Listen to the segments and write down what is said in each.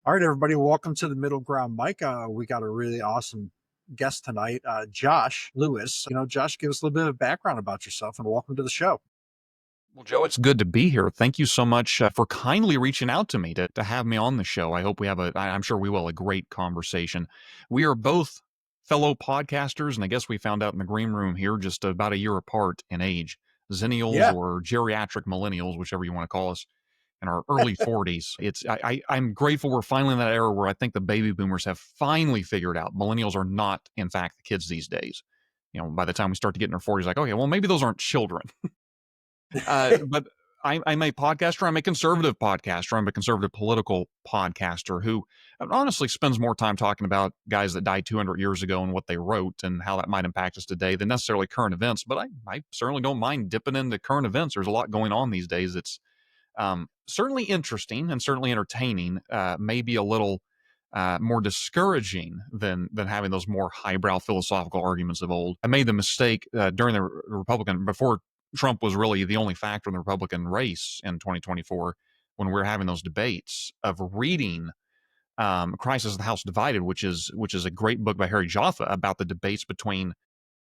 All right, everybody, welcome to the Middle Ground Mike. We got a really awesome guest tonight, Josh Lewis. Josh, give us a little bit of background about yourself and welcome to the show. Well, Joe, it's good to be here. Thank you so much for kindly reaching out to me to have me on the show. I hope we have I'm sure we will, a great conversation. We are both fellow podcasters, and I guess we found out in the green room here just about a year apart in age. Zennials Yeah, or geriatric millennials, whichever you want to call us, in our early 40s. I'm grateful we're finally in that era where I think the baby boomers have finally figured out millennials are not, in fact, the kids these days. By the time we start to get in our 40s, like, okay, well, maybe those aren't children. But I'm a podcaster. I'm a conservative podcaster. I'm a conservative political podcaster who honestly spends more time talking about guys that died 200 years ago and what they wrote and how that might impact us today than necessarily current events. But I certainly don't mind dipping into current events. There's a lot going on these days. It's certainly interesting and certainly entertaining. Maybe a little more discouraging than having those more highbrow philosophical arguments of old. I made the mistake during the Republican before Trump was really the only factor in the Republican race in 2024 when we were having those debates of reading Crisis of the House Divided, which is a great book by Harry Jaffa about the debates between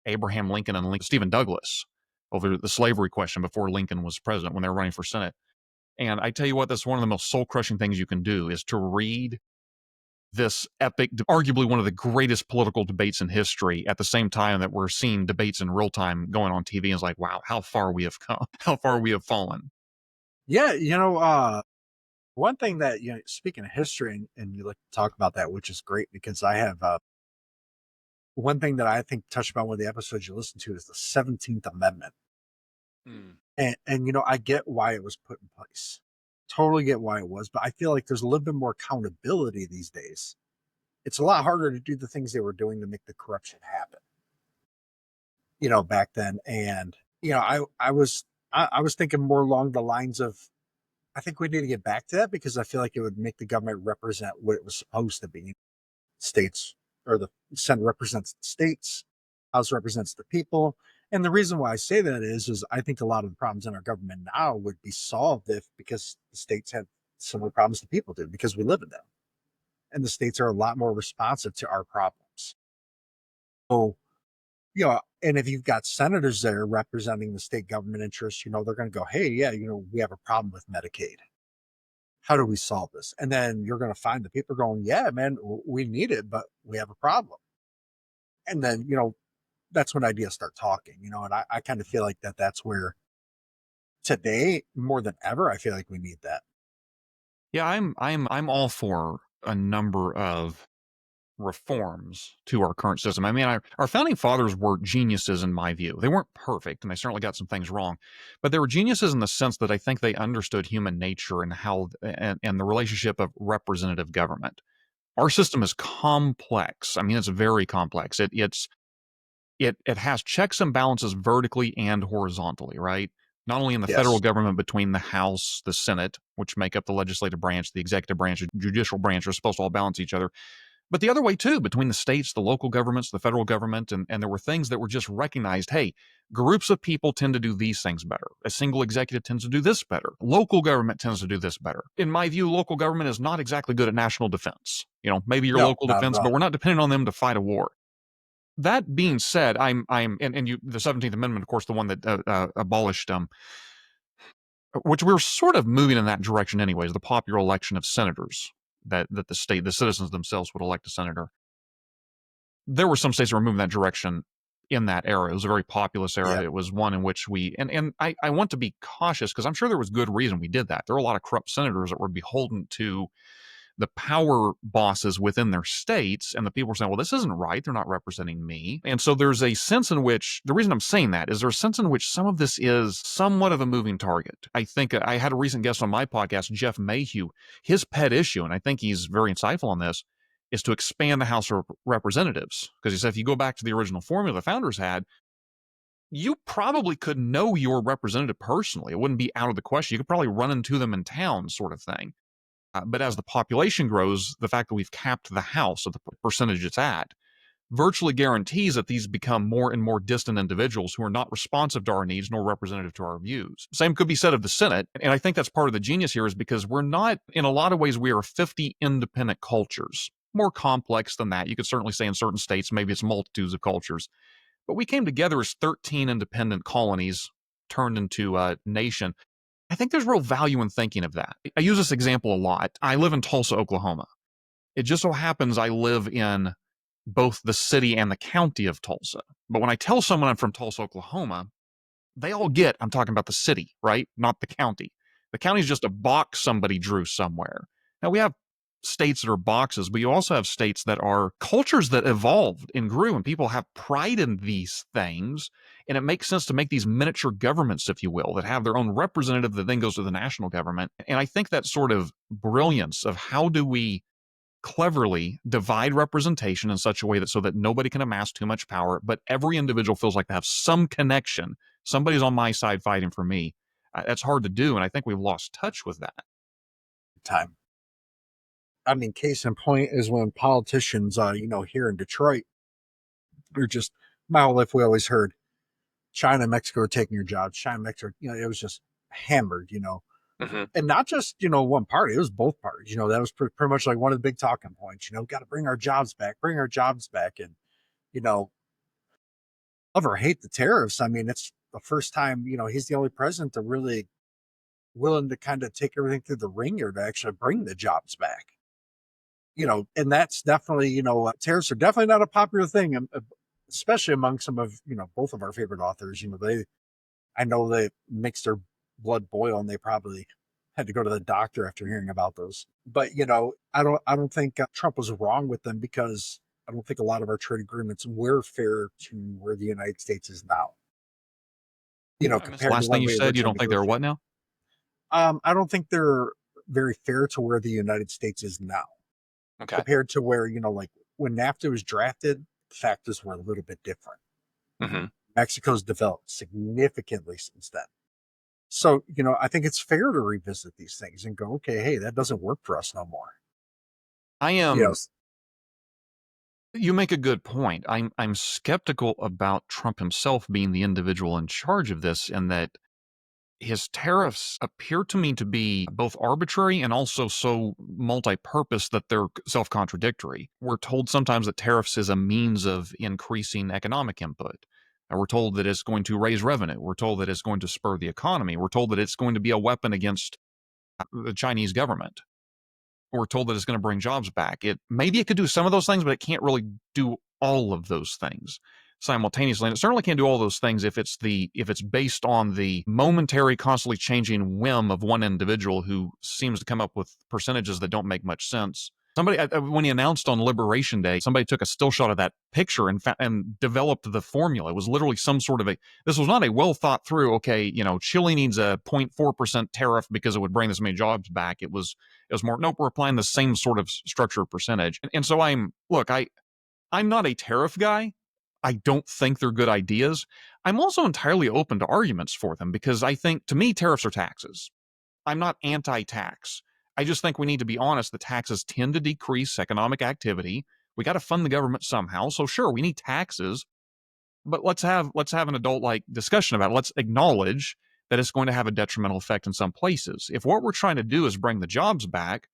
Abraham Lincoln and Stephen Douglas over the slavery question before Lincoln was president when they were running for Senate. And I tell you what, that's one of the most soul crushing things you can do is to read this epic, arguably one of the greatest political debates in history at the same time that we're seeing debates in real time going on TV. And it's like, wow, how far we have come, how far we have fallen. yeah. One thing that speaking of history, and you like to talk about that, which is great because I have one thing that I think touched about one of the episodes you listen to is the 17th Amendment, Mm. and I get why it was put in place, totally get why it was, but I feel like there's a little bit more accountability these days. It's a lot harder to do the things they were doing to make the corruption happen, back then. And I was thinking more along the lines of I think we need to get back to that because I feel like it would make the government represent what it was supposed to be. States or the Senate represents the states, House represents the people. And the reason why I say that is I think a lot of the problems in our government now would be solved if because the states had similar problems the people do because we live in them. And the states are a lot more responsive to our problems. So and if you've got senators there representing the state government interests, they're going to go, hey, yeah, we have a problem with Medicaid. How do we solve this? And then you're going to find the people going, yeah, man, we need it, but we have a problem. And then, that's when ideas start talking, and I kind of feel like that's where today, more than ever, I feel like we need that. Yeah, I'm all for a number of reforms to our current system. I mean, our founding fathers were geniuses in my view. They weren't perfect, and they certainly got some things wrong, but they were geniuses in the sense that I think they understood human nature and how and the relationship of representative government. Our system is complex. I mean, it's very complex. It has checks and balances vertically and horizontally, right? Not only in the federal Yes. government between the House, the Senate, which make up the legislative branch, the executive branch, the judicial branch are supposed to all balance each other, but the other way too, between the states, the local governments, the federal government, and there were things that were just recognized. Hey, groups of people tend to do these things better. A single executive tends to do this better. Local government tends to do this better. In my view, local government is not exactly good at national defense. Maybe your No, local not at defense, all. but we're not dependent on them to fight a war. That being said, and you, the 17th Amendment, of course, the one that abolished which we were sort of moving in that direction anyways, the popular election of senators that the citizens themselves would elect a senator. There were some states that were moving that direction in that era. It was a very populous era. Yeah. It was one in which I want to be cautious because I'm sure there was good reason we did that. There were a lot of corrupt senators that were beholden to the power bosses within their states, and the people were saying, well, this isn't right. They're not representing me. And so there's a sense in which, the reason I'm saying that is there's a sense in which some of this is somewhat of a moving target. I think I had a recent guest on my podcast, Jeff Mayhew. His pet issue, and I think he's very insightful on this, is to expand the House of Representatives. Because he said if you go back to the original formula the founders had, you probably could know your representative personally. It wouldn't be out of the question. You could probably run into them in town, sort of thing. But as the population grows, the fact that we've capped the House at the percentage it's at, virtually guarantees that these become more and more distant individuals who are not responsive to our needs nor representative to our views. Same could be said of the Senate. And I think that's part of the genius here is because we're not, in a lot of ways, we are 50 independent cultures. More complex than that. You could certainly say in certain states, maybe it's multitudes of cultures. But we came together as 13 independent colonies turned into a nation. I think there's real value in thinking of that. I use this example a lot. I live in Tulsa, Oklahoma. It just so happens I live in both the city and the county of Tulsa. But when I tell someone I'm from Tulsa, Oklahoma, they all get I'm talking about the city, right? Not the county. The county is just a box somebody drew somewhere. Now we have states that are boxes, but you also have states that are cultures that evolved and grew, and people have pride in these things. And it makes sense to make these miniature governments, if you will, that have their own representative that then goes to the national government. And I think that sort of brilliance of how do we cleverly divide representation in such a way that so that nobody can amass too much power, but every individual feels like they have some connection. Somebody's on my side fighting for me. That's hard to do, and I think we've lost touch with that. Time. I mean, case in point is when politicians, here in Detroit, are just my whole life we always heard China and Mexico are taking your jobs. China and Mexico, it was just hammered. Mm-hmm. And not just, one party, it was both parties. That was pretty much like one of the big talking points, got to bring our jobs back, bring our jobs back. And, you know, love or hate the tariffs. I mean, it's the first time, he's the only president to really willing to kind of take everything through the ringer to actually bring the jobs back. And that's definitely, tariffs are definitely not a popular thing, especially among some of, both of our favorite authors. I know they makes their blood boil and they probably had to go to the doctor after hearing about those. But, I don't think Trump was wrong with them because I don't think a lot of our trade agreements were fair to where the United States is now, I missed the compared to last thing when you we said. You originally don't think they're what negotiated. now? I don't think they're very fair to where the United States is now Okay. compared to where, like when NAFTA was drafted, factors were a little bit different. Mm-hmm. Mexico's developed significantly since then. So, I think it's fair to revisit these things and go, okay, hey, that doesn't work for us no more. I You know, am. You make a good point. I'm skeptical about Trump himself being the individual in charge of this, and that his tariffs appear to me to be both arbitrary and also so multi-purpose that they're self-contradictory. We're told sometimes that tariffs is a means of increasing economic input. We're told that it's going to raise revenue. We're told that it's going to spur the economy. We're told that it's going to be a weapon against the Chinese government. We're told that it's going to bring jobs back. Maybe it could do some of those things, but it can't really do all of those things simultaneously. And it certainly can't do all those things if it's based on the momentary, constantly changing whim of one individual who seems to come up with percentages that don't make much sense. Somebody, when he announced on Liberation Day, somebody took a still shot of that picture and developed the formula. It was literally some sort of this was not a well thought through, okay, Chile needs a 0.4% tariff because it would bring this many jobs back. It was more, nope, we're applying the same sort of structure percentage. And so I'm not a tariff guy. I don't think they're good ideas. I'm also entirely open to arguments for them because I think, to me, tariffs are taxes. I'm not anti-tax. I just think we need to be honest. The taxes tend to decrease economic activity. We got to fund the government somehow. So sure, we need taxes, but let's have an adult like discussion about it. Let's acknowledge that it's going to have a detrimental effect in some places. If what we're trying to do is bring the jobs back,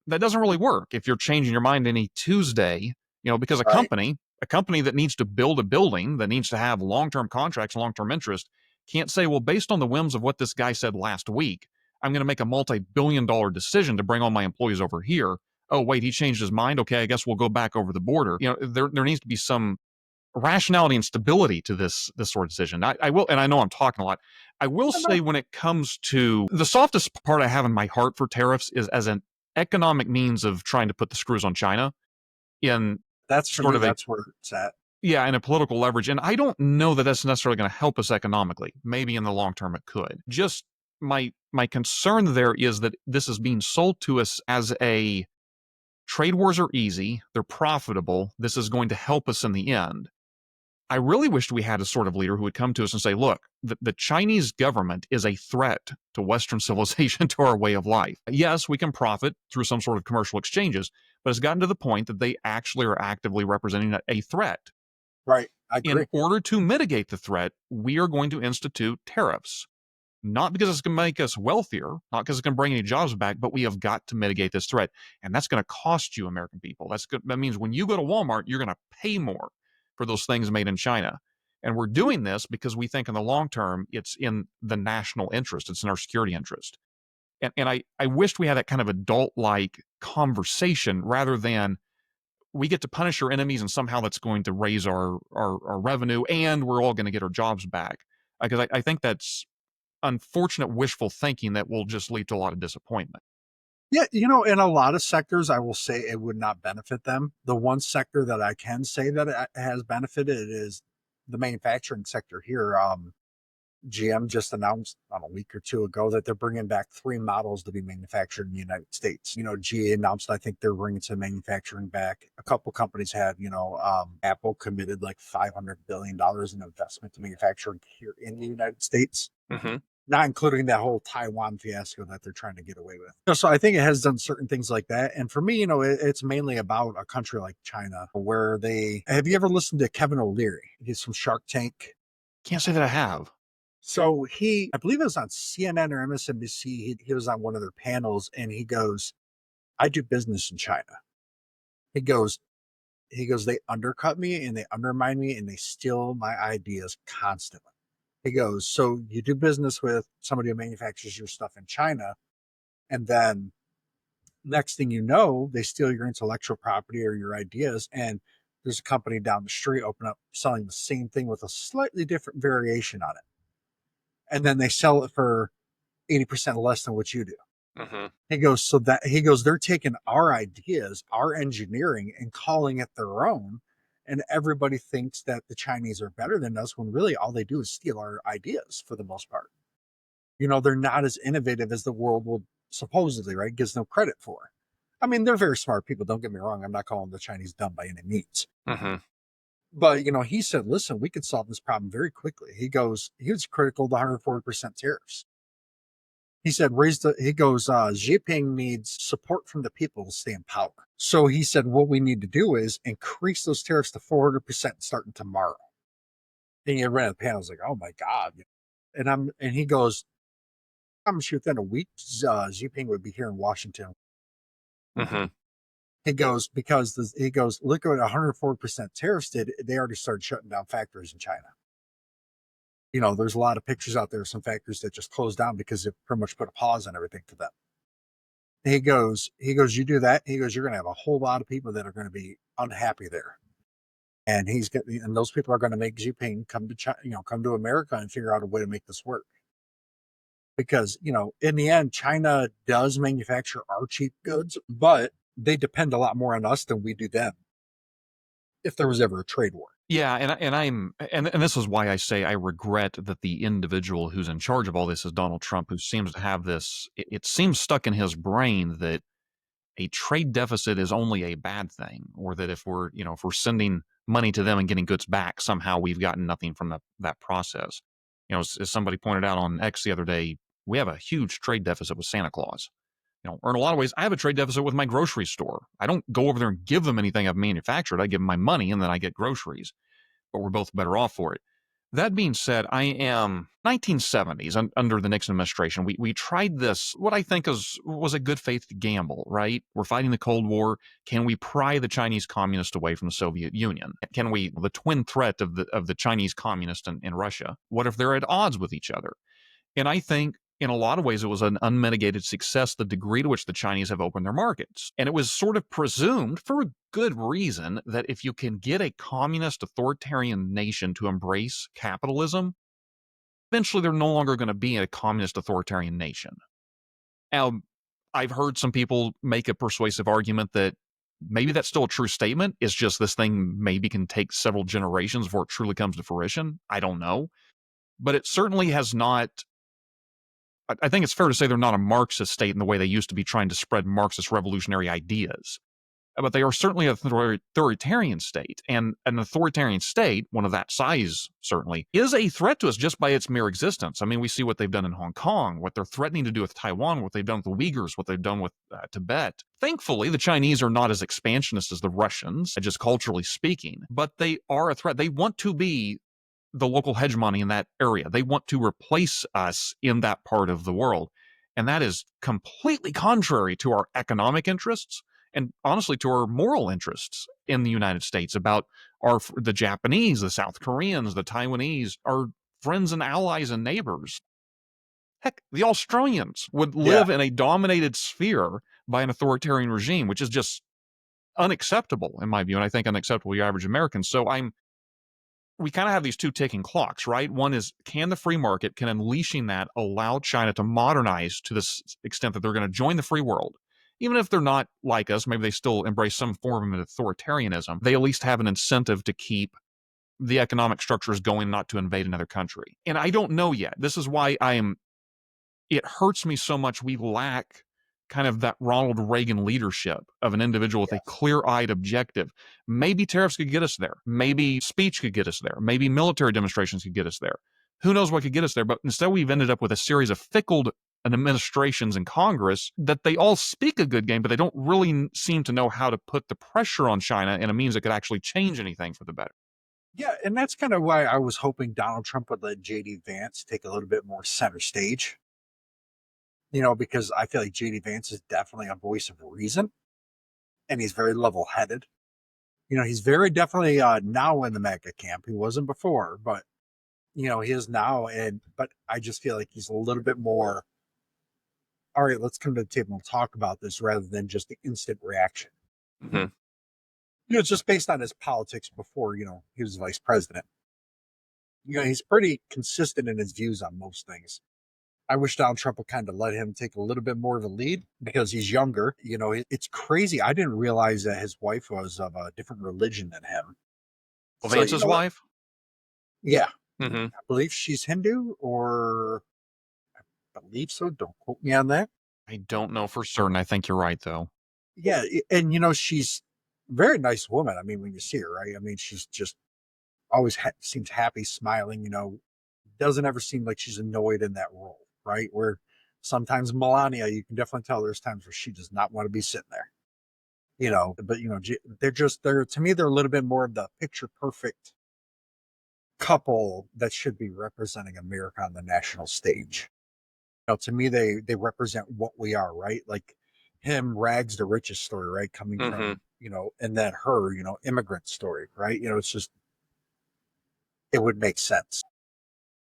that doesn't really work if you're changing your mind any Tuesday, because a right. company, a company that needs to build a building, that needs to have long-term contracts, long-term interest, can't say, well, based on the whims of what this guy said last week, I'm going to make a multi-billion dollar decision to bring all my employees over here. Oh, wait, he changed his mind. Okay, I guess we'll go back over the border. There needs to be some rationality and stability to this sort of decision. I will, and I know I'm talking a lot. I will No, no, say when it comes to the softest part I have in my heart for tariffs is as an economic means of trying to put the screws on China in that's for sort me, of a that's where it's at. yeah, in a political leverage. And I don't know that that's necessarily going to help us economically. Maybe in the long term it could. Just my concern there is that this is being sold to us as a trade wars are easy, they're profitable, this is going to help us in the end. I really wished we had a sort of leader who would come to us and say, look, the Chinese government is a threat to Western civilization, to our way of life. Yes, we can profit through some sort of commercial exchanges, but it's gotten to the point that they actually are actively representing a threat. Right. I In agree. order to mitigate the threat, we are going to institute tariffs. Not because it's going to make us wealthier, not because it's going to bring any jobs back, but we have got to mitigate this threat. And that's going to cost you, American people. That means when you go to Walmart, you're going to pay more for those things made in China. And we're doing this because we think in the long term, it's in the national interest, it's in our security interest. And I wished we had that kind of adult like conversation rather than we get to punish our enemies and somehow that's going to raise our revenue and we're all going to get our jobs back. Because I think that's unfortunate wishful thinking that will just lead to a lot of disappointment. Yeah, in a lot of sectors, I will say it would not benefit them. The one sector that I can say that it has benefited is the manufacturing sector here. GM just announced on a week or two ago that they're bringing back three models to be manufactured in the United States. GA announced, I think they're bringing some manufacturing back. A couple companies have, Apple committed like $500 billion in investment to manufacturing here in the United States, Mm-hmm. not including that whole Taiwan fiasco that they're trying to get away with. So I think it has done certain things like that. And for me, it's mainly about a country like China, where have you ever listened to Kevin O'Leary? He's from Shark Tank. Can't say that I have. So I believe it was on CNN or MSNBC. He was on one of their panels and he goes, I do business in China. He goes, they undercut me and they undermine me and they steal my ideas constantly. He goes, so you do business with somebody who manufactures your stuff in China, and then next thing you know, they steal your intellectual property or your ideas, and there's a company down the street open up selling the same thing with a slightly different variation on it. And then they sell it for 80% less than what you do. Mm-hmm. He goes, they're taking our ideas, our engineering, and calling it their own. And everybody thinks that the Chinese are better than us when really all they do is steal our ideas for the most part. They're not as innovative as the world will supposedly, right, gives them credit for. I mean, they're very smart people. Don't get me wrong. I'm not calling the Chinese dumb by any means. Mm-hmm. But, he said, listen, we could solve this problem very quickly. He was critical of the 140% tariffs. He said, he goes, Xi Jinping needs support from the people to stay in power. So he said, what we need to do is increase those tariffs to 400% starting tomorrow. And you ran the panel, I was like, oh my God. And he goes, I'm sure within a week, Xi Jinping would be here in Washington. Mm-hmm. He goes, look at what 104% tariffs did. They already started shutting down factories in China. There's a lot of pictures out there of some factories that just closed down because it pretty much put a pause on everything for them. You do that. He goes, you're going to have a whole lot of people that are going to be unhappy there. And those people are going to make Xi Jinping come to China, come to America and figure out a way to make this work. Because, in the end, China does manufacture our cheap goods, but they depend a lot more on us than we do them if there was ever a trade war. Yeah, and this is why I say I regret that the individual who's in charge of all this is Donald Trump, who seems to have this. It seems stuck in his brain that a trade deficit is only a bad thing, or that if we're sending money to them and getting goods back, somehow we've gotten nothing from that process. As somebody pointed out on X the other day, we have a huge trade deficit with Santa Claus. Or in a lot of ways, I have a trade deficit with my grocery store. I don't go over there and give them anything I've manufactured. I give them my money and then I get groceries, but we're both better off for it. That being said, I am 1970s under the Nixon administration. We tried this, what I think was a good faith gamble, right? We're fighting the Cold War. Can we pry the Chinese communists away from the Soviet Union? Can we, the twin threat of the Chinese communists and Russia, what if they're at odds with each other? And I think in a lot of ways, it was an unmitigated success, the degree to which the Chinese have opened their markets. And it was sort of presumed, for a good reason, that if you can get a communist authoritarian nation to embrace capitalism, eventually they're no longer going to be a communist authoritarian nation. Now, I've heard some people make a persuasive argument that maybe that's still a true statement. It's just this thing maybe can take several generations before it truly comes to fruition. I don't know. But it certainly has not. I think it's fair to say they're not a Marxist state in the way they used to be trying to spread Marxist revolutionary ideas. but they are certainly an authoritarian state. And an authoritarian state, one of that size certainly, is a threat to us just by its mere existence. I mean, we see what they've done in Hong Kong, what they're threatening to do with Taiwan, what they've done with the Uyghurs, what they've done with Tibet. Thankfully, the Chinese are not as expansionist as the Russians, just culturally speaking, but they are a threat. They want to be the local hegemony in that area. They want to replace us in that part of the world. And that is completely contrary to our economic interests and honestly to our moral interests in the United States about the Japanese, the South Koreans, the Taiwanese, our friends and allies and neighbors. Heck, the Australians would Yeah. live in a dominated sphere by an authoritarian regime, which is just unacceptable in my view, and I think unacceptable to the average American. So we kind of have these two ticking clocks, right? One is, can the free market, can unleashing that allow China to modernize to this extent that they're going to join the free world? Even if they're not like us, maybe they still embrace some form of authoritarianism, they at least have an incentive to keep the economic structures going, not to invade another country. And I don't know yet. This is why it hurts me so much we lack kind of that Ronald Reagan leadership of an individual with a Yes. clear-eyed objective. Maybe tariffs could get us there. Maybe speech could get us there. Maybe military demonstrations could get us there. Who knows what could get us there? But instead, we've ended up with a series of fickle administrations in Congress that they all speak a good game, but they don't really seem to know how to put the pressure on China in a means that could actually change anything for the better. Yeah, and that's kind of why I was hoping Donald Trump would let JD Vance take a little bit more center stage. Because I feel like JD Vance is definitely a voice of reason, and he's very level-headed. He's very definitely now in the MAGA camp. He wasn't before, but he is now. But I just feel like he's a little bit more. All right, let's come to the table and talk about this rather than just the instant reaction. Mhm. It's just based on his politics before he was vice president. He's pretty consistent in his views on most things. I wish Donald Trump would kind of let him take a little bit more of a lead because he's younger. It's crazy. I didn't realize that his wife was of a different religion than him. Well, So, Vance's what? wife? Yeah. Hmm. I believe she's Hindu, or I believe so. Don't quote me on that. I don't know for certain. I think you're right, though. Yeah. And, she's a very nice woman. I mean, when you see her, right? I mean, she's just always seems happy, smiling, doesn't ever seem like she's annoyed in that role, right? Where sometimes Melania, you can definitely tell there's times where she does not want to be sitting there, but they're to me, they're a little bit more of the picture perfect couple that should be representing America on the national stage. To me, they represent what we are, right? Like him, Rags the richest story, right? Coming Hmm. from, and then her, immigrant story, right? It's just, it would make sense.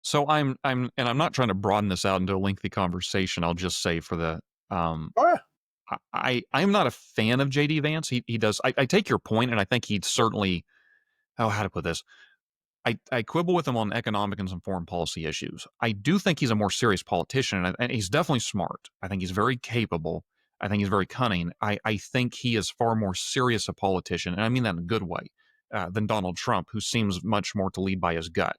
So and I'm not trying to broaden this out into a lengthy conversation. I'll just say for the um, Oh yeah. I'm not a fan of JD Vance. He does. I take your point, and I think he'd certainly. Oh, how to put this? I quibble with him on economic and some foreign policy issues. I do think he's a more serious politician, and he's definitely smart. I think he's very capable. I think he's very cunning. I think he is far more serious a politician, and I mean that in a good way, than Donald Trump, who seems much more to lead by his gut.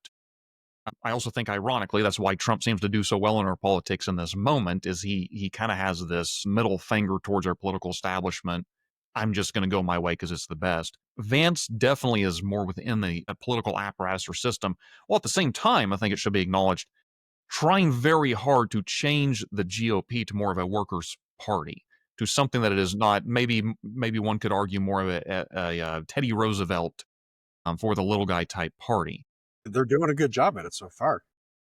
I also think, ironically, that's why Trump seems to do so well in our politics in this moment. Is he kind of has this middle finger towards our political establishment. I'm just going to go my way because it's the best. Vance definitely is more within the political apparatus or system. While at the same time, I think it should be acknowledged, trying very hard to change the GOP to more of a workers' party, to something that it is not. Maybe one could argue more of a Teddy Roosevelt for the little guy type party. They're doing a good job at it so far.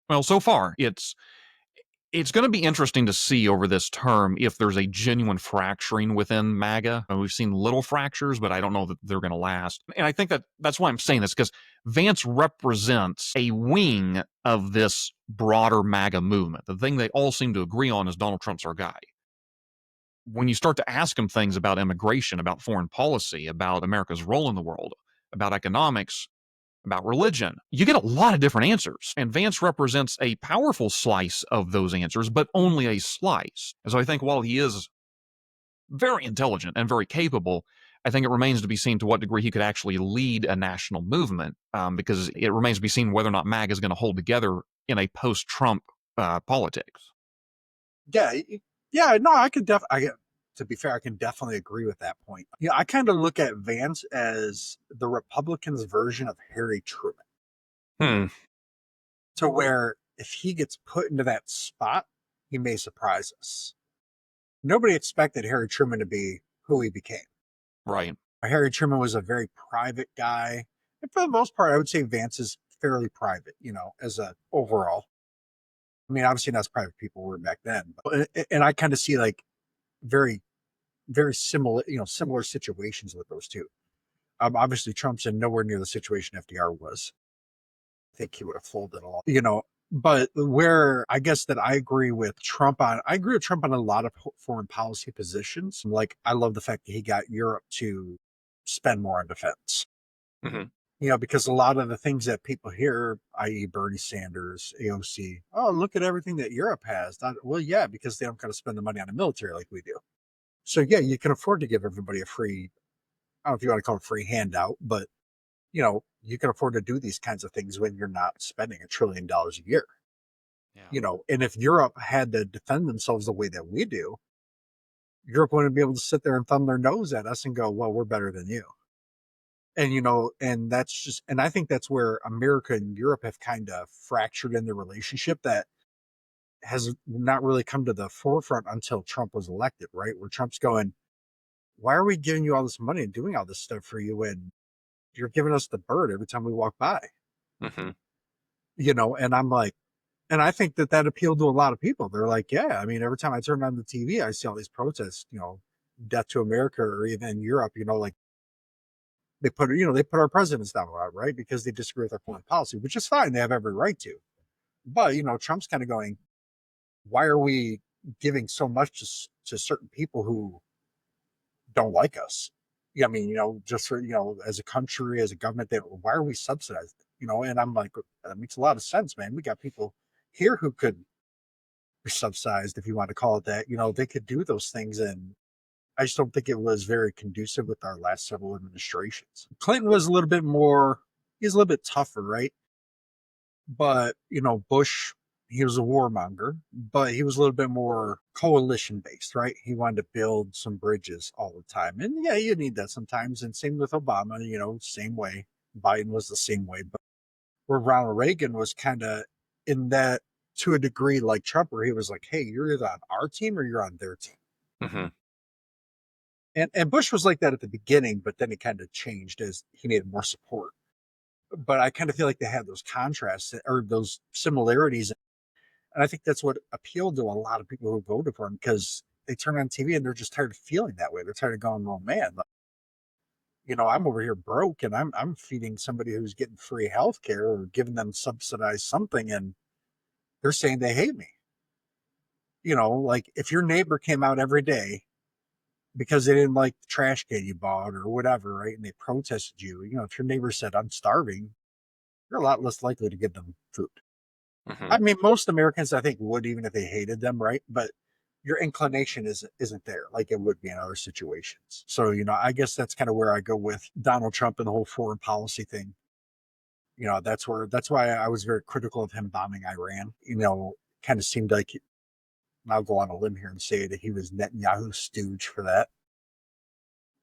Well, so far, it's going to be interesting to see over this term if there's a genuine fracturing within MAGA. We've seen little fractures, but I don't know that they're going to last. And I think that's why I'm saying this, because Vance represents a wing of this broader MAGA movement. The thing they all seem to agree on is Donald Trump's our guy. When you start to ask him things about immigration, about foreign policy, about America's role in the world, about economics, about religion, you get a lot of different answers. And Vance represents a powerful slice of those answers, but only a slice. And so I think while he is very intelligent and very capable, I think it remains to be seen to what degree he could actually lead a national movement, because it remains to be seen whether or not MAG is going to hold together in a post-Trump politics. Yeah, yeah. No, I could definitely. to be fair, I can definitely agree with that point. Yeah, I kind of look at Vance as the Republicans' version of Harry Truman, Hmm. to where if he gets put into that spot, he may surprise us. Nobody expected Harry Truman to be who he became. Right. Harry Truman was a very private guy. And for the most part, I would say Vance is fairly private, as a overall. I mean, obviously not as private people were back then. And I kind of see like very, very similar, similar situations with those two. Obviously, Trump's in nowhere near the situation FDR was. I think he would have folded a lot. But where I guess that I agree with Trump on a lot of foreign policy positions. Like, I love the fact that he got Europe to spend more on defense. Hmm. Because a lot of the things that people hear, i.e., Bernie Sanders, AOC, oh, look at everything that Europe has. Well, yeah, because they don't kind of spend the money on the military like we do. So, yeah, you can afford to give everybody a free, I don't know if you want to call it a free handout, but, you can afford to do these kinds of things when you're not spending $1 trillion a year. Yeah. And if Europe had to defend themselves the way that we do, Europe wouldn't be able to sit there and thumb their nose at us and go, well, we're better than you. And that's just, and I think that's where America and Europe have kind of fractured in their relationship that has not really come to the forefront until Trump was elected, right? Where Trump's going, why are we giving you all this money and doing all this stuff for you when you're giving us the bird every time we walk by? Hmm. And I'm like, and I think that appealed to a lot of people. They're like, yeah, I mean, every time I turn on the TV, I see all these protests, death to America, or even Europe, like they put our presidents down a lot, right? Because they disagree with our foreign policy, which is fine. They have every right to. But, Trump's kind of going, why are we giving so much to certain people who don't like us? Yeah, I mean, just for, as a country, as a government, why are we subsidized? And I'm like, that makes a lot of sense, man. We got people here who could be subsidized, if you want to call it that. They could do those things. And I just don't think it was very conducive with our last several administrations. Clinton was a little bit more, he's a little bit tougher, right? But, Bush, he was a warmonger, but he was a little bit more coalition based, right? He wanted to build some bridges all the time. And yeah, you need that sometimes. And same with Obama, same way. Biden was the same way. But where Ronald Reagan was kind of in that, to a degree, like Trump, where he was like, hey, you're either on our team or you're on their team. Hmm. And Bush was like that at the beginning, but then it kind of changed as he needed more support. But I kind of feel like they had those contrasts or those similarities. And I think that's what appealed to a lot of people who voted for him, because they turn on TV and they're just tired of feeling that way. They're tired of going, well, man, like, I'm over here broke and I'm feeding somebody who's getting free health care or giving them subsidized something, and they're saying they hate me. Like, if your neighbor came out every day because they didn't like the trash can you bought or whatever, right? And they protested you, if your neighbor said, I'm starving, you're a lot less likely to give them food. Hmm. I mean, most Americans, I think, would, even if they hated them, right? But your inclination isn't there like it would be in other situations. So, I guess that's kind of where I go with Donald Trump and the whole foreign policy thing. That's why I was very critical of him bombing Iran. Kind of seemed like, I'll go on a limb here and say that he was Netanyahu's stooge for that.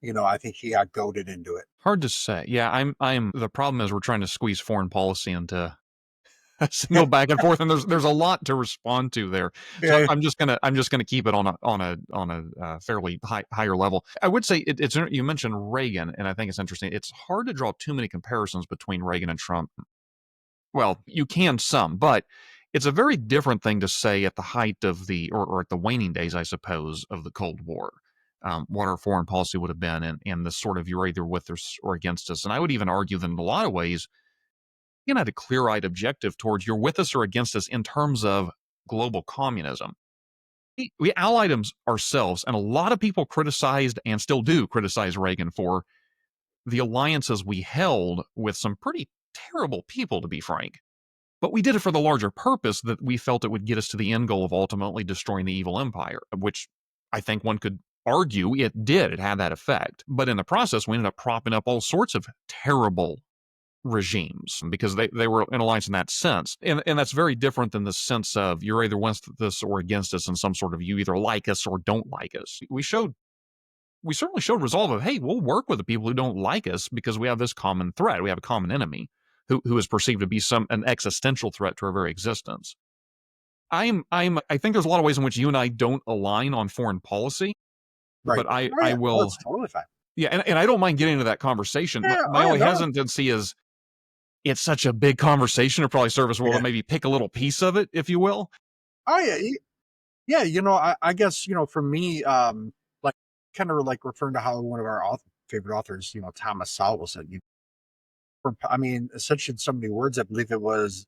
I think he got goaded into it. Hard to say. Yeah, I'm. The problem is we're trying to squeeze foreign policy into a single back and forth, and there's a lot to respond to there. So Yeah. I'm just gonna keep it on a fairly higher level. I would say it's you mentioned Reagan, and I think it's interesting. It's hard to draw too many comparisons between Reagan and Trump. Well, you can some, but it's a very different thing to say at the height of or at the waning days, I suppose, of the Cold War. What our foreign policy would have been, and the sort of you're either with us or against us. And I would even argue that in a lot of ways, had a clear-eyed objective towards you're with us or against us in terms of global communism. We allied ourselves, and a lot of people criticized and still do criticize Reagan for the alliances we held with some pretty terrible people, to be frank. But we did it for the larger purpose that we felt it would get us to the end goal of ultimately destroying the evil empire, which I think one could argue it did. It had that effect. But in the process, we ended up propping up all sorts of terrible regimes because they were in alliance in that sense. And that's very different than the sense of you're either with us or against us in some sort of you either like us or don't like us. We showed we certainly showed resolve of, hey, we'll work with the people who don't like us because we have this common threat. We have a common enemy who is perceived to be an existential threat to our very existence. I think there's a lot of ways in which you and I don't align on foreign policy, Right. but I Oh I yeah. Oh, will, it's totally fine. yeah, and I don't mind getting into that conversation. My, Yeah. my Oh yeah. only No. hesitancy is it's such a big conversation. It probably serve us well to Yeah. maybe pick a little piece of it, if you will. Oh yeah. Yeah. I guess for me, like kind of like referring to how one of our favorite authors, Thomas Sowell said, I mean, essentially in so many words, I believe it was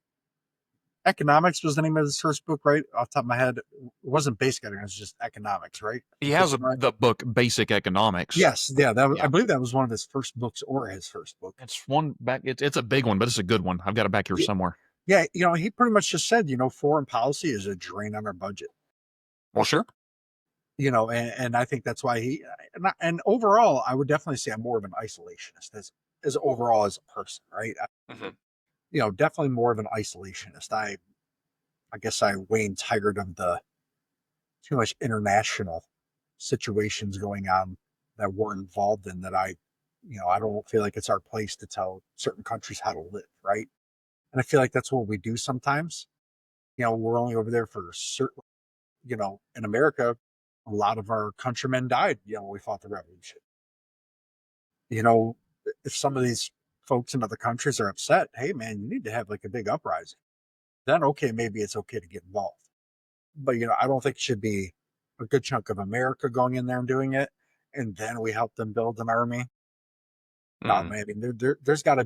economics was the name of his first book, right? Off the top of my head, it wasn't basic economics, it was just economics, right? He If has I'm right. the book Basic Economics. Yes, yeah, I Yeah, believe that was one of his first books or his first book. it's one back. It's a big one, but it's a good one. I've got it back here Yeah, somewhere. yeah, he pretty much just said, foreign policy is a drain on our budget. Well, sure. And I think that's why and overall, I would definitely say I'm more of an isolationist as overall as a person, right? Mhm. Definitely more of an isolationist. I guess I wane tired of the too much international situations going on that we're involved in that I don't feel like it's our place to tell certain countries how to live, right? And I feel like that's what we do sometimes. We're only over there for certain, in America, a lot of our countrymen died, when we fought the revolution. You know, if some of these folks in other countries are upset, hey man, you need to have like a big uprising. Then okay, maybe it's okay to get involved. But I don't think it should be a good chunk of America going in there and doing it, and then we help them build an army. No, Mm. man, I mean, there's got to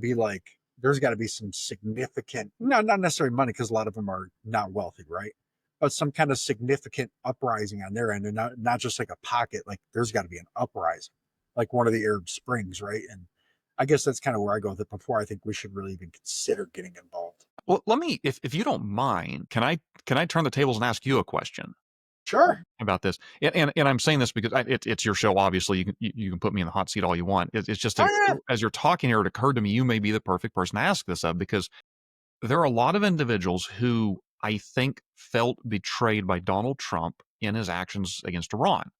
be some significant, not necessarily money because a lot of them are not wealthy, right? But some kind of significant uprising on their end, and not just like a pocket. Like there's got to be an uprising, like one of the Arab Springs, right? And I guess that's kind of where I go with it. Before I think we should really even consider getting involved. Well, let me, if you don't mind, can I turn the tables and ask you a question Sure. about this? And I'm saying this because it's your show. Obviously, you can put me in the hot seat all you want. It's just Oh yeah. as you're talking here, it occurred to me you may be the perfect person to ask this of, because there are a lot of individuals who I think felt betrayed by Donald Trump in his actions against Iran,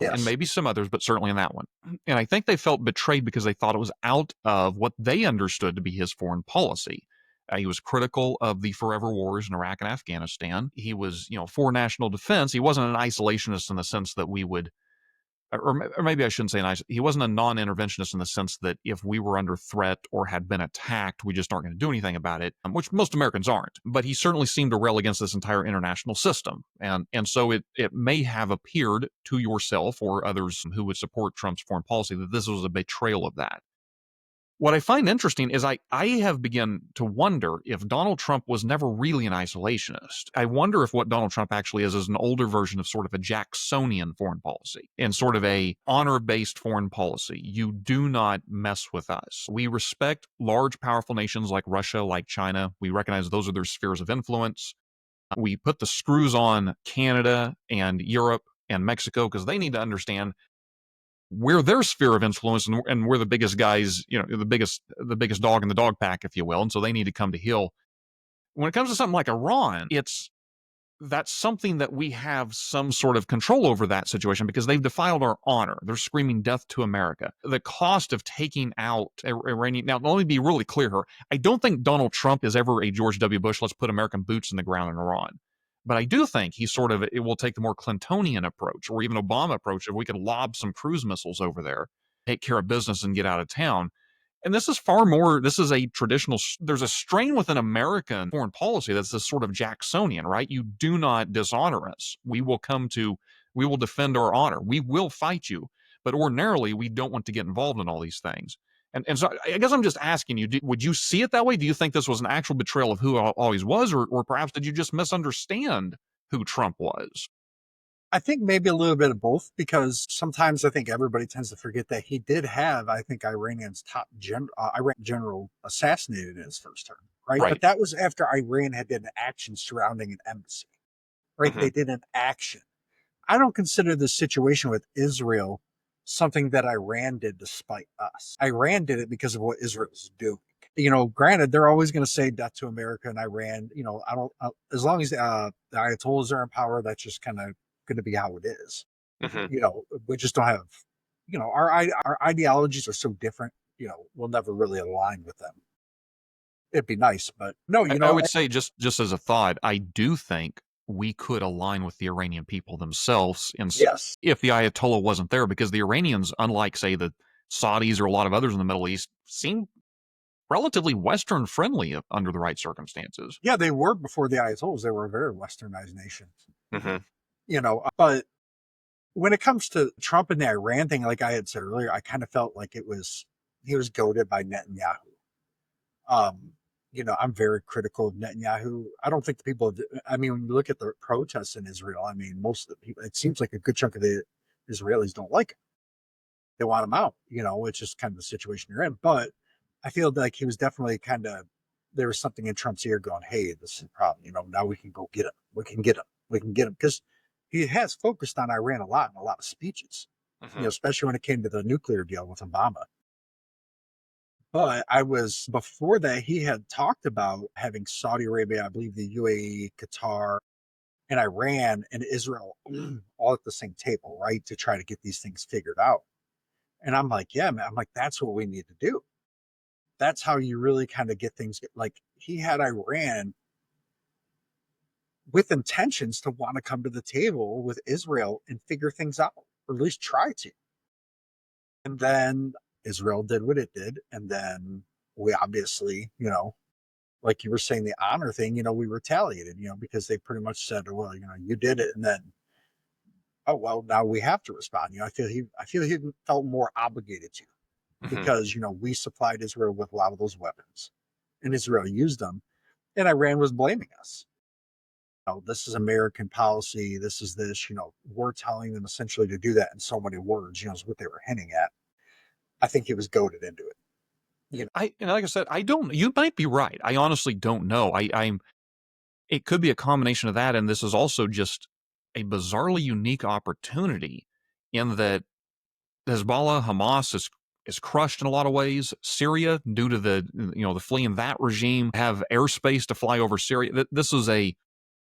and Yes. maybe some others, but certainly in that one. And I think they felt betrayed because they thought it was out of what they understood to be his foreign policy. He was critical of the forever wars in Iraq and Afghanistan. He was, for national defense. He wasn't an isolationist in the sense that we would, or maybe I shouldn't say he wasn't a non-interventionist in the sense that if we were under threat or had been attacked, we just aren't going to do anything about it, which most Americans aren't. But he certainly seemed to rail against this entire international system, and so it may have appeared to yourself or others who would support Trump's foreign policy that this was a betrayal of that. What I find interesting is I have begun to wonder if Donald Trump was never really an isolationist. I wonder if what Donald Trump actually is an older version of sort of a Jacksonian foreign policy and sort of a honor-based foreign policy. You do not mess with us. We respect large, powerful nations like Russia, like China. We recognize those are their spheres of influence. We put the screws on Canada and Europe and Mexico because they need to understand we're their sphere of influence, and we're the biggest guys, the biggest dog in the dog pack, if you will, and so they need to come to heel. When it comes to something like Iran, that's something that we have some sort of control over that situation because they've defiled our honor. They're screaming death to America. The cost of taking out Iranian. Now, let me be really clear here. I don't think Donald Trump is ever a George W. Bush, let's put American boots in the ground in Iran. But I do think it will take the more Clintonian approach or even Obama approach if we could lob some cruise missiles over there, take care of business and get out of town. And this is far more, this is a traditional, there's a strain within American foreign policy that's this sort of Jacksonian, right? You do not dishonor us. We will defend our honor. We will fight you. But ordinarily, we don't want to get involved in all these things. And so I guess I'm just asking you, would you see it that way? Do you think this was an actual betrayal of who always was? Or perhaps did you just misunderstand who Trump was? I think maybe a little bit of both because sometimes I think everybody tends to forget that he did have, I think, Iran general assassinated in his first term, right? But Right. that was after Iran had did an action surrounding an embassy, right? Mm-hmm. They did an action. I don't consider the situation with Israel something that Iran did to spite us. Iran did it because of what Israel was doing. Granted, they're always going to say death to America and Iran. I don't, as long as the Ayatollahs are in power, that's just kind of going to be how it is. Mm-hmm. We just don't have our ideologies are so different. We'll never really align with them. It'd be nice, but no, I would say just as a thought, I do think we could align with the Iranian people themselves yes, if the Ayatollah wasn't there, because the Iranians, unlike say the Saudis or a lot of others in the Middle East, seem relatively Western friendly under the right circumstances. yeah, they were before the Ayatollahs. They were a very westernized nation. Hmm. But when it comes to Trump and the Iran thing, like I had said earlier, I kind of felt like he was goaded by Netanyahu. Um, I'm very critical of Netanyahu. I don't think the people, I mean, when you look at the protests in Israel, I mean, most of the people, it seems like a good chunk of the Israelis don't like him. They want him out. It's just kind of the situation you're in. But I feel like he was definitely there was something in Trump's ear going, hey, this is a problem. Now we can go get him. We can get him. We can get him. Because he has focused on Iran a lot in a lot of speeches, Hmm. especially when it came to the nuclear deal with Obama. But before that, he had talked about having Saudi Arabia, I believe the UAE, Qatar, and Iran and Israel all at the same table, right? To try to get these things figured out. And I'm like, yeah, man, I'm like, that's what we need to do. That's how you really kind of get things like he had Iran with intentions to want to come to the table with Israel and figure things out, or at least try to. And then Israel did what it did. And then we obviously, like you were saying, the honor thing, we retaliated, because they pretty much said, well, you did it. And then, oh, well, now we have to respond. I feel he felt more obligated to Hmm. because, we supplied Israel with a lot of those weapons and Israel used them and Iran was blaming us. This is American policy. This is this, we're telling them essentially to do that in so many words, is what they were hinting at. I think he was goaded into it. Like I said, I don't. You might be right. I honestly don't know. I'm. It could be a combination of that, and this is also just a bizarrely unique opportunity in that Hezbollah, Hamas is crushed in a lot of ways. Syria, due to the fleeing that regime, have airspace to fly over Syria. This is a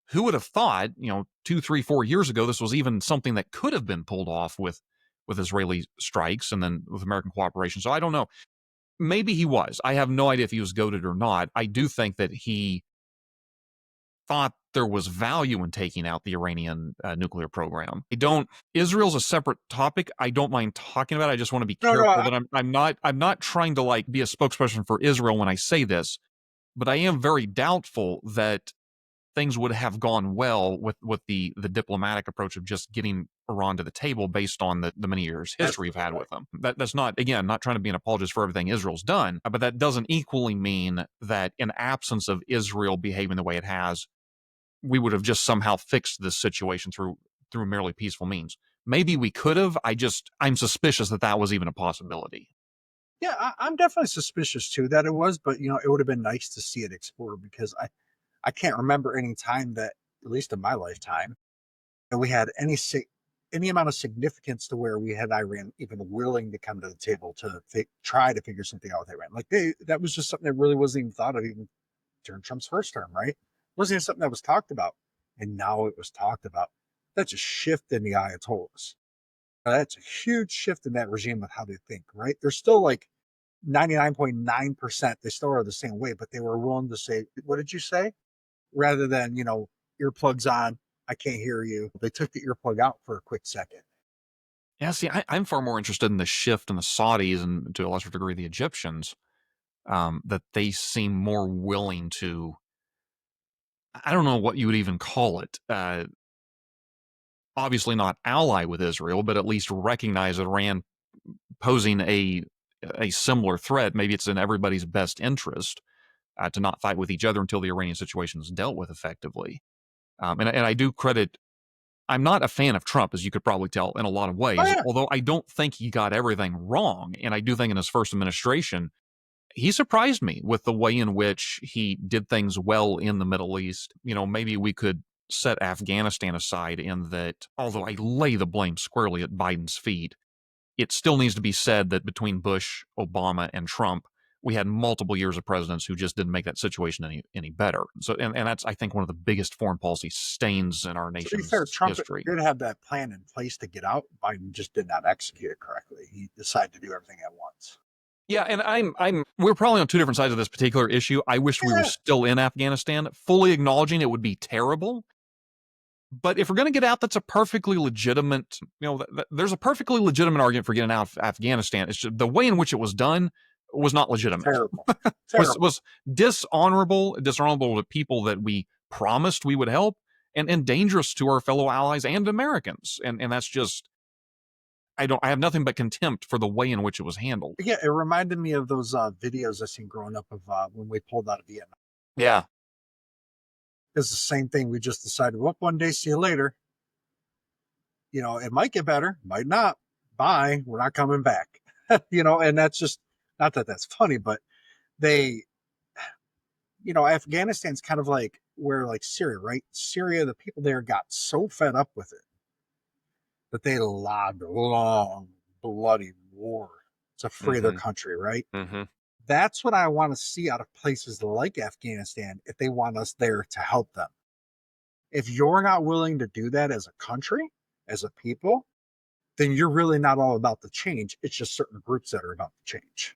who would have thought 2, 3, 4 years ago this was even something that could have been pulled off with Israeli strikes and then with American cooperation. So I don't know. Maybe he was. I have no idea if he was goaded or not. I do think that he thought there was value in taking out the Iranian nuclear program. I don't. Israel's a separate topic. I don't mind talking about it. I just want to be No, no, careful that I'm not trying to like be a spokesperson for Israel when I say this, but I am very doubtful that things would have gone well with the diplomatic approach of just getting Iran to the table based on the many years history we've absolutely had right. with them. That's not, again, not trying to be an apologist for everything Israel's done, but that doesn't equally mean that in absence of Israel behaving the way it has, we would have just somehow fixed this situation through merely peaceful means. Maybe we could have. I'm suspicious that that was even a possibility. Yeah, I'm definitely suspicious too that it was, but it would have been nice to see it explored because I can't remember any time that, at least in my lifetime, that we had any amount of significance to where we had Iran even willing to come to the table to try to figure something out with Iran. Like that was just something that really wasn't even thought of even during Trump's first term, right? It wasn't even something that was talked about, and now it was talked about. That's a shift in the Ayatollahs. That's a huge shift in that regime with how they think, right? They're still like 99.9%, they still are the same way, but they were willing to say, what did you say? Rather than, earplugs on, I can't hear you. They took the earplug out for a quick second. Yeah, see, I'm far more interested in the shift in the Saudis and to a lesser degree the Egyptians, that they seem more willing to. I don't know what you would even call it. Obviously, not ally with Israel, but at least recognize Iran posing a similar threat. Maybe it's in everybody's best interest to not fight with each other until the Iranian situation is dealt with effectively. And I do credit. I'm not a fan of Trump, as you could probably tell, in a lot of Oh, ways. yeah. Although I don't think he got everything wrong, and I do think in his first administration he surprised me with the way in which he did things well in the Middle East. Maybe we could set Afghanistan aside in that, although I lay the blame squarely at Biden's feet, it still needs to be said that between Bush, Obama, and Trump, we had multiple years of presidents who just didn't make that situation any better. So, and that's, I think, one of the biggest foreign policy stains in our To be fair, nation's Trump history. did have that plan in place to get out. Biden just did not execute it correctly. He decided to do everything at once. Yeah, and we're probably on two different sides of this particular issue. I wish we were Yeah, still in Afghanistan, fully acknowledging it would be terrible. But if we're going to get out, that's a perfectly legitimate, there's a perfectly legitimate argument for getting out of Afghanistan. It's just the way in which it was done was not legitimate. terrible, terrible. Was dishonorable to people that we promised we would help, and dangerous to our fellow allies and Americans. And that's just, I have nothing but contempt for the way in which it was handled. Yeah, it reminded me of those videos I seen growing up of when we pulled out of Vietnam. Yeah. It's the same thing. We just decided, well, one day, see you later. It might get better, might not. Bye. We're not coming back. And that's just not that that's funny, but they, Afghanistan's kind of like where like Syria, right? Syria, the people there got so fed up with it that they lobbed a long, bloody war to free their country, right? Mm-hmm. That's what I want to see out of places like Afghanistan if they want us there to help them. If you're not willing to do that as a country, as a people, then you're really not all about the change. It's just certain groups that are about the change.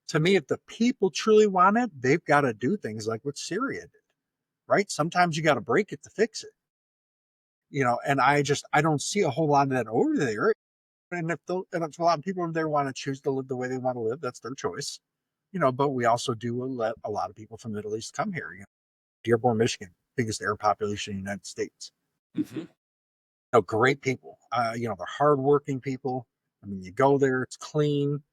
To me, if the people truly want it, they've got to do things like what Syria did, right? Sometimes you got to break it to fix it. And I don't see a whole lot of that over there. And if a lot of people over there want to choose to live the way they want to live, that's their choice. But we also do let a lot of people from the Middle East come here. Dearborn, Michigan, biggest Arab population in the United States. Mm-hmm. Great people. They're hardworking people. I mean, you go there, it's clean.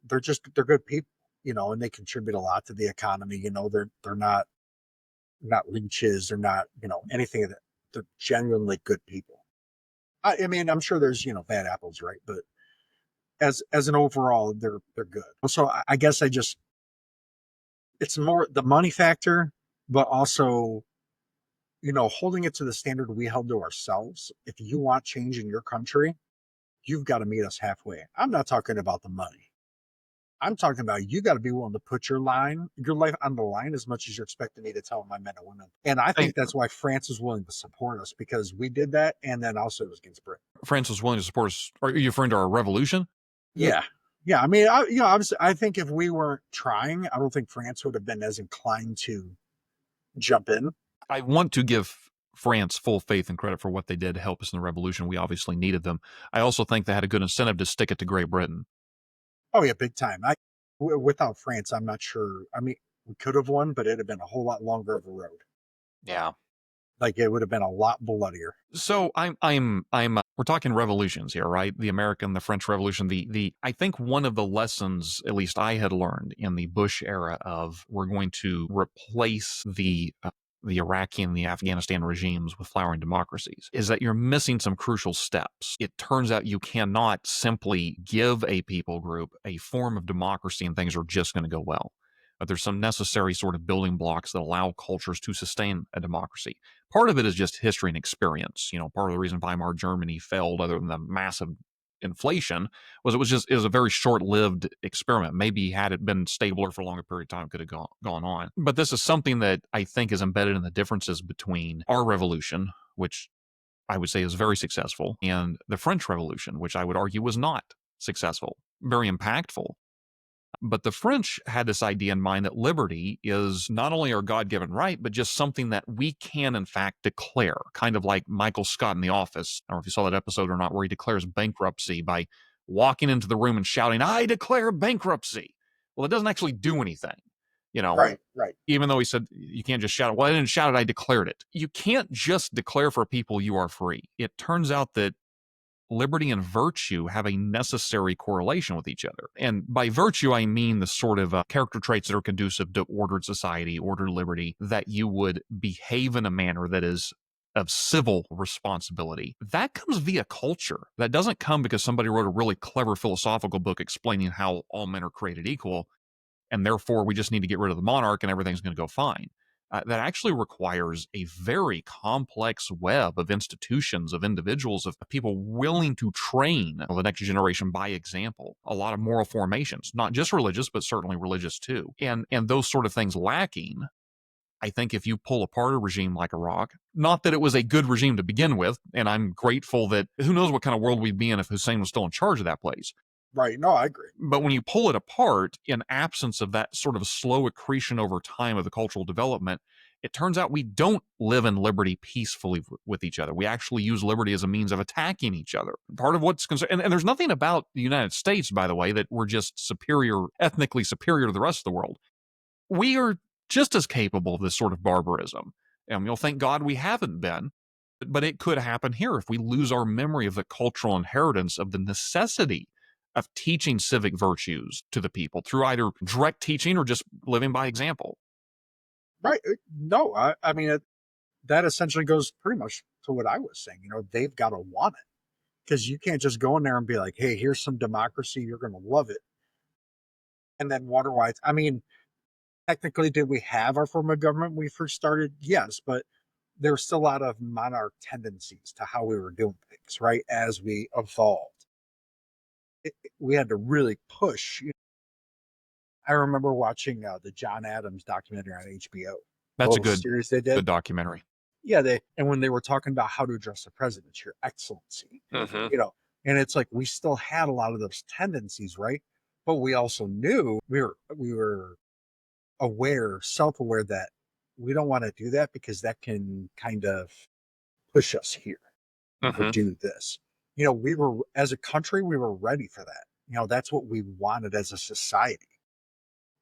They're good people. And they contribute a lot to the economy. They're not leeches. They're not anything of that. They're genuinely good people. I mean, I'm sure there's bad apples, right? But as an overall, they're good. So I guess it's more the money factor, but also holding it to the standard we held to ourselves. If you want change in your country, you've got to meet us halfway. I'm not talking about the money. I'm talking about you got to be willing to put your life on the line as much as you're expecting me to tell my men and women. And I think that's why France is willing to support us, because we did that, and then also it was against Britain. France was willing to support us. Are you referring to our revolution? Yeah. Yeah. I mean, obviously, I think if we weren't trying, I don't think France would have been as inclined to jump in. I want to give France full faith and credit for what they did to help us in the revolution. We obviously needed them. I also think they had a good incentive to stick it to Great Britain. Oh yeah, big time. Without France, I'm not sure. I mean, we could have won, but it'd have been a whole lot longer of a road. Yeah. Like it would have been a lot bloodier. So we're talking revolutions here, right? The American, the French Revolution. I think one of the lessons, at least I had learned in the Bush era, of we're going to replace the Iraqi and the Afghanistan regimes with flowering democracies, is that you're missing some crucial steps. It turns out you cannot simply give a people group a form of democracy and things are just going to go well. But there's some necessary sort of building blocks that allow cultures to sustain a democracy. Part of it is just history and experience. Part of the reason Weimar Germany failed, other than the massive inflation, was it was a very short-lived experiment. Maybe had it been stabler for a longer period of time, could have gone on. But this is something that I think is embedded in the differences between our revolution, which I would say is very successful, and the French Revolution, which I would argue was not successful, very impactful. But the French had this idea in mind that liberty is not only our God-given right, but just something that we can, in fact, declare, kind of like Michael Scott in The Office. I don't know if you saw that episode or not, where he declares bankruptcy by walking into the room and shouting, "I declare bankruptcy." Well, it doesn't actually do anything, Right. even though he said you can't just shout it. Well, I didn't shout it, I declared it. You can't just declare for people you are free. It turns out that liberty and virtue have a necessary correlation with each other. And by virtue, I mean the sort of character traits that are conducive to ordered society, ordered liberty, that you would behave in a manner that is of civil responsibility. That comes via culture. That doesn't come because somebody wrote a really clever philosophical book explaining how all men are created equal, and therefore we just need to get rid of the monarch and everything's going to go fine. that actually requires a very complex web of institutions, of individuals, of people willing to train the next generation by example. A lot of moral formations, not just religious, but certainly religious too. And those sort of things lacking, I think if you pull apart a regime like Iraq, not that it was a good regime to begin with, and I'm grateful that who knows what kind of world we'd be in if Hussein was still in charge of that place. Right. No, I agree. But when you pull it apart, in absence of that sort of slow accretion over time of the cultural development, it turns out we don't live in liberty peacefully with each other. We actually use liberty as a means of attacking each other. Part of what's concerned, and there's nothing about the United States, by the way, that we're just superior, ethnically superior to the rest of the world. We are just as capable of this sort of barbarism. And you'll thank God we haven't been, but it could happen here if we lose our memory of the cultural inheritance of the necessity of teaching civic virtues to the people through either direct teaching or just living by example. Right. No, I mean, that essentially goes pretty much to what I was saying. You know, they've got to want it because you can't just go in there and be like, hey, here's some democracy. You're going to love it. And then wonder why. I mean, technically, did we have our form of government when we first started? Yes, but there was still a lot of monarch tendencies to how we were doing things, right? As we evolved, we had to really push. I remember watching the John Adams documentary on HBO, the That's a little good series they did. good documentary. Yeah, and when they were talking about how to address the president, your excellency, Mm-hmm. you know, and it's like we still had a lot of those tendencies, right? But we also knew we were aware, self-aware that we don't want to do that because that can kind of push us here or Mm-hmm. do this. You know, we were as a country, we were ready for that. You know, that's what we wanted as a society.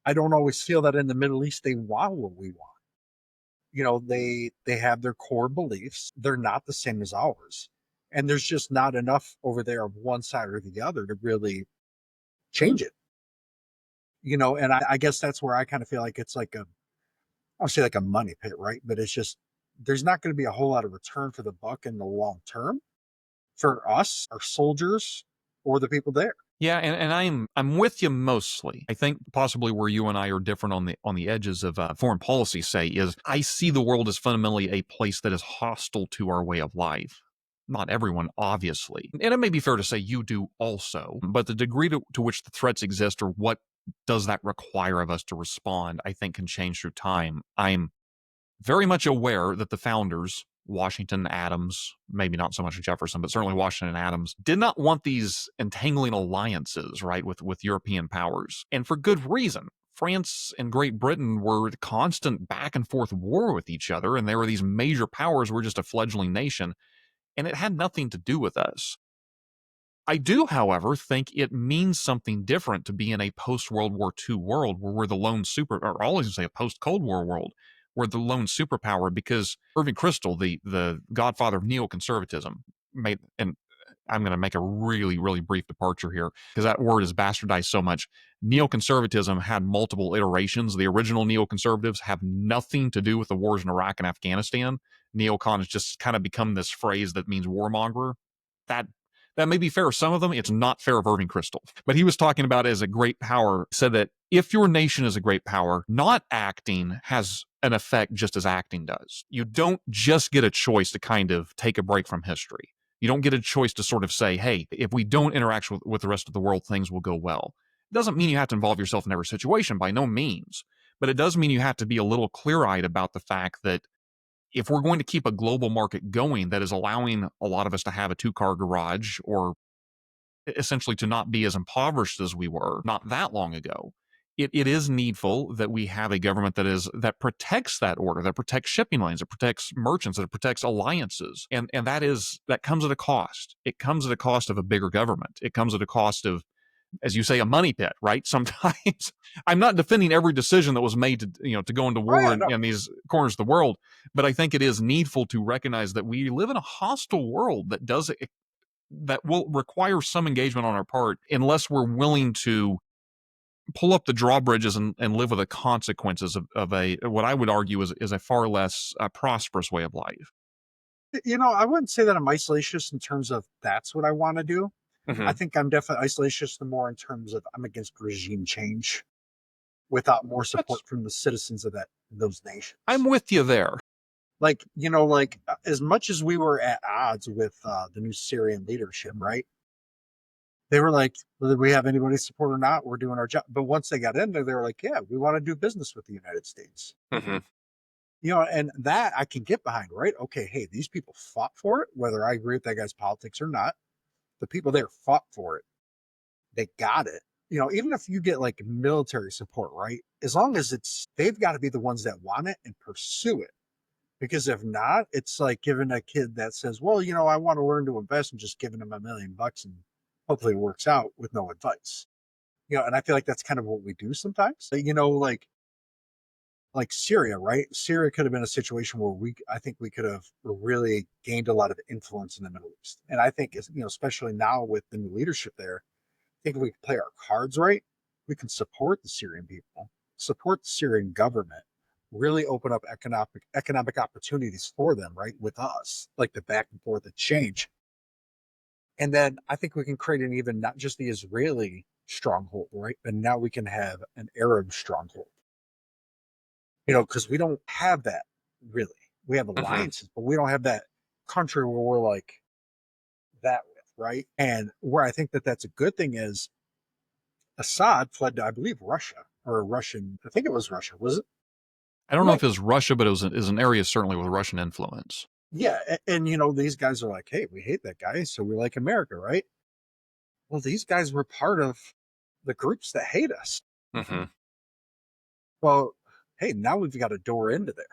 I don't always feel that in the Middle East they want what we want. You know, they have their core beliefs. They're not the same as ours. And there's just not enough over there of one side or the other to really change it. You know, and I guess that's where I kind of feel like it's like I'll say like a money pit, right? But it's just there's not going to be a whole lot of return for the buck in the long term for us, our soldiers, or the people there. Yeah, and I'm with you mostly. I think possibly where you and I are different on the edges of foreign policy, say, is I see the world as fundamentally a place that is hostile to our way of life. Not everyone, obviously, and it may be fair to say you do also. But the degree to which the threats exist, or what does that require of us to respond, I think can change through time. I'm very much aware that the founders, Washington, Adams, maybe not so much Jefferson, but certainly Washington and Adams, did not want these entangling alliances, right, with European powers. And for good reason. France and Great Britain were constant back and forth war with each other, and there were these major powers. We're just a fledgling nation, and it had nothing to do with us. I do, however, think it means something different to be in a post-World War II world where we're the lone super, or I'll always say a post-Cold War world, we're the lone superpower because Irving Kristol, the godfather of neoconservatism, made, and I'm going to make a really, really brief departure here because that word is bastardized so much. Neoconservatism had multiple iterations. The original neoconservatives have nothing to do with the wars in Iraq and Afghanistan. Neocon has just kind of become this phrase that means warmonger. That that may be fair of some of them. It's not fair of Irving Kristol. But he was talking about as a great power, said that if your nation is a great power, not acting has an effect just as acting does. You don't just get a choice to kind of take a break from history. You don't get a choice to sort of say, hey, if we don't interact with the rest of the world, things will go well. It doesn't mean you have to involve yourself in every situation, by no means. But it does mean you have to be a little clear eyed about the fact that if we're going to keep a global market going that is allowing a lot of us to have a two-car garage or essentially to not be as impoverished as we were not that long ago, it is needful that we have a government that protects that order, that protects shipping lanes, that protects merchants, that protects alliances, and that comes at a cost. It comes at a cost of a bigger government. It comes at a cost of, as you say, a money pit, right? Sometimes I'm not defending every decision that was made to go into Oh war yeah, no, in these corners of the world, but I think it is needful to recognize that we live in a hostile world that will require some engagement on our part unless we're willing to pull up the drawbridges and live with the consequences of a what I would argue is a far less prosperous way of life. you know, I wouldn't say that I'm isolationist in terms of that's what I want to do. I Mm-hmm. think I'm definitely isolationist the more in terms of I'm against regime change. without more That's support from the citizens of those I'm nations. with you there. Like, as much as we were at odds with the new Syrian leadership, right? They were like, whether we have anybody's support or not, we're doing our job. But once they got in there, they were like, yeah, we want to do business with the United States. Hmm. And that I can get behind, right? Okay, hey, these people fought for it, whether I agree with that guy's politics or not. The people there fought for it. They got it. Even if you get like military support, right? As long as they've got to be the ones that want it and pursue it. Because if not, it's like giving a kid that says, well, I want to learn to invest and just giving them $1 million and hopefully it works out with no advice. And I feel like that's kind of what we do sometimes. Like Syria, right? Syria could have been a situation where I think we could have really gained a lot of influence in the Middle East. And I think, especially now with the new leadership there, I think if we play our cards right, we can support the Syrian people, support the Syrian government, really open up economic opportunities for them, right, with us, like the back and forth exchange. And then I think we can create an even not just the Israeli stronghold, right, but now we can have an Arab stronghold. Because we don't have that really. We have Hmm. alliances, but we don't have that country where we're like that with, right? And where I think that that's a good thing is Assad fled to, I believe, Russia or Russian. I think it was Russia. Was it? I It don't know if might it be. was Russia, but it was an area certainly with Russian influence. Yeah. And, these guys are like, hey, we hate that guy. So we like America, right? Well, these guys were part of the groups that hate us. Hmm. Well, hey, now we've got a door into there.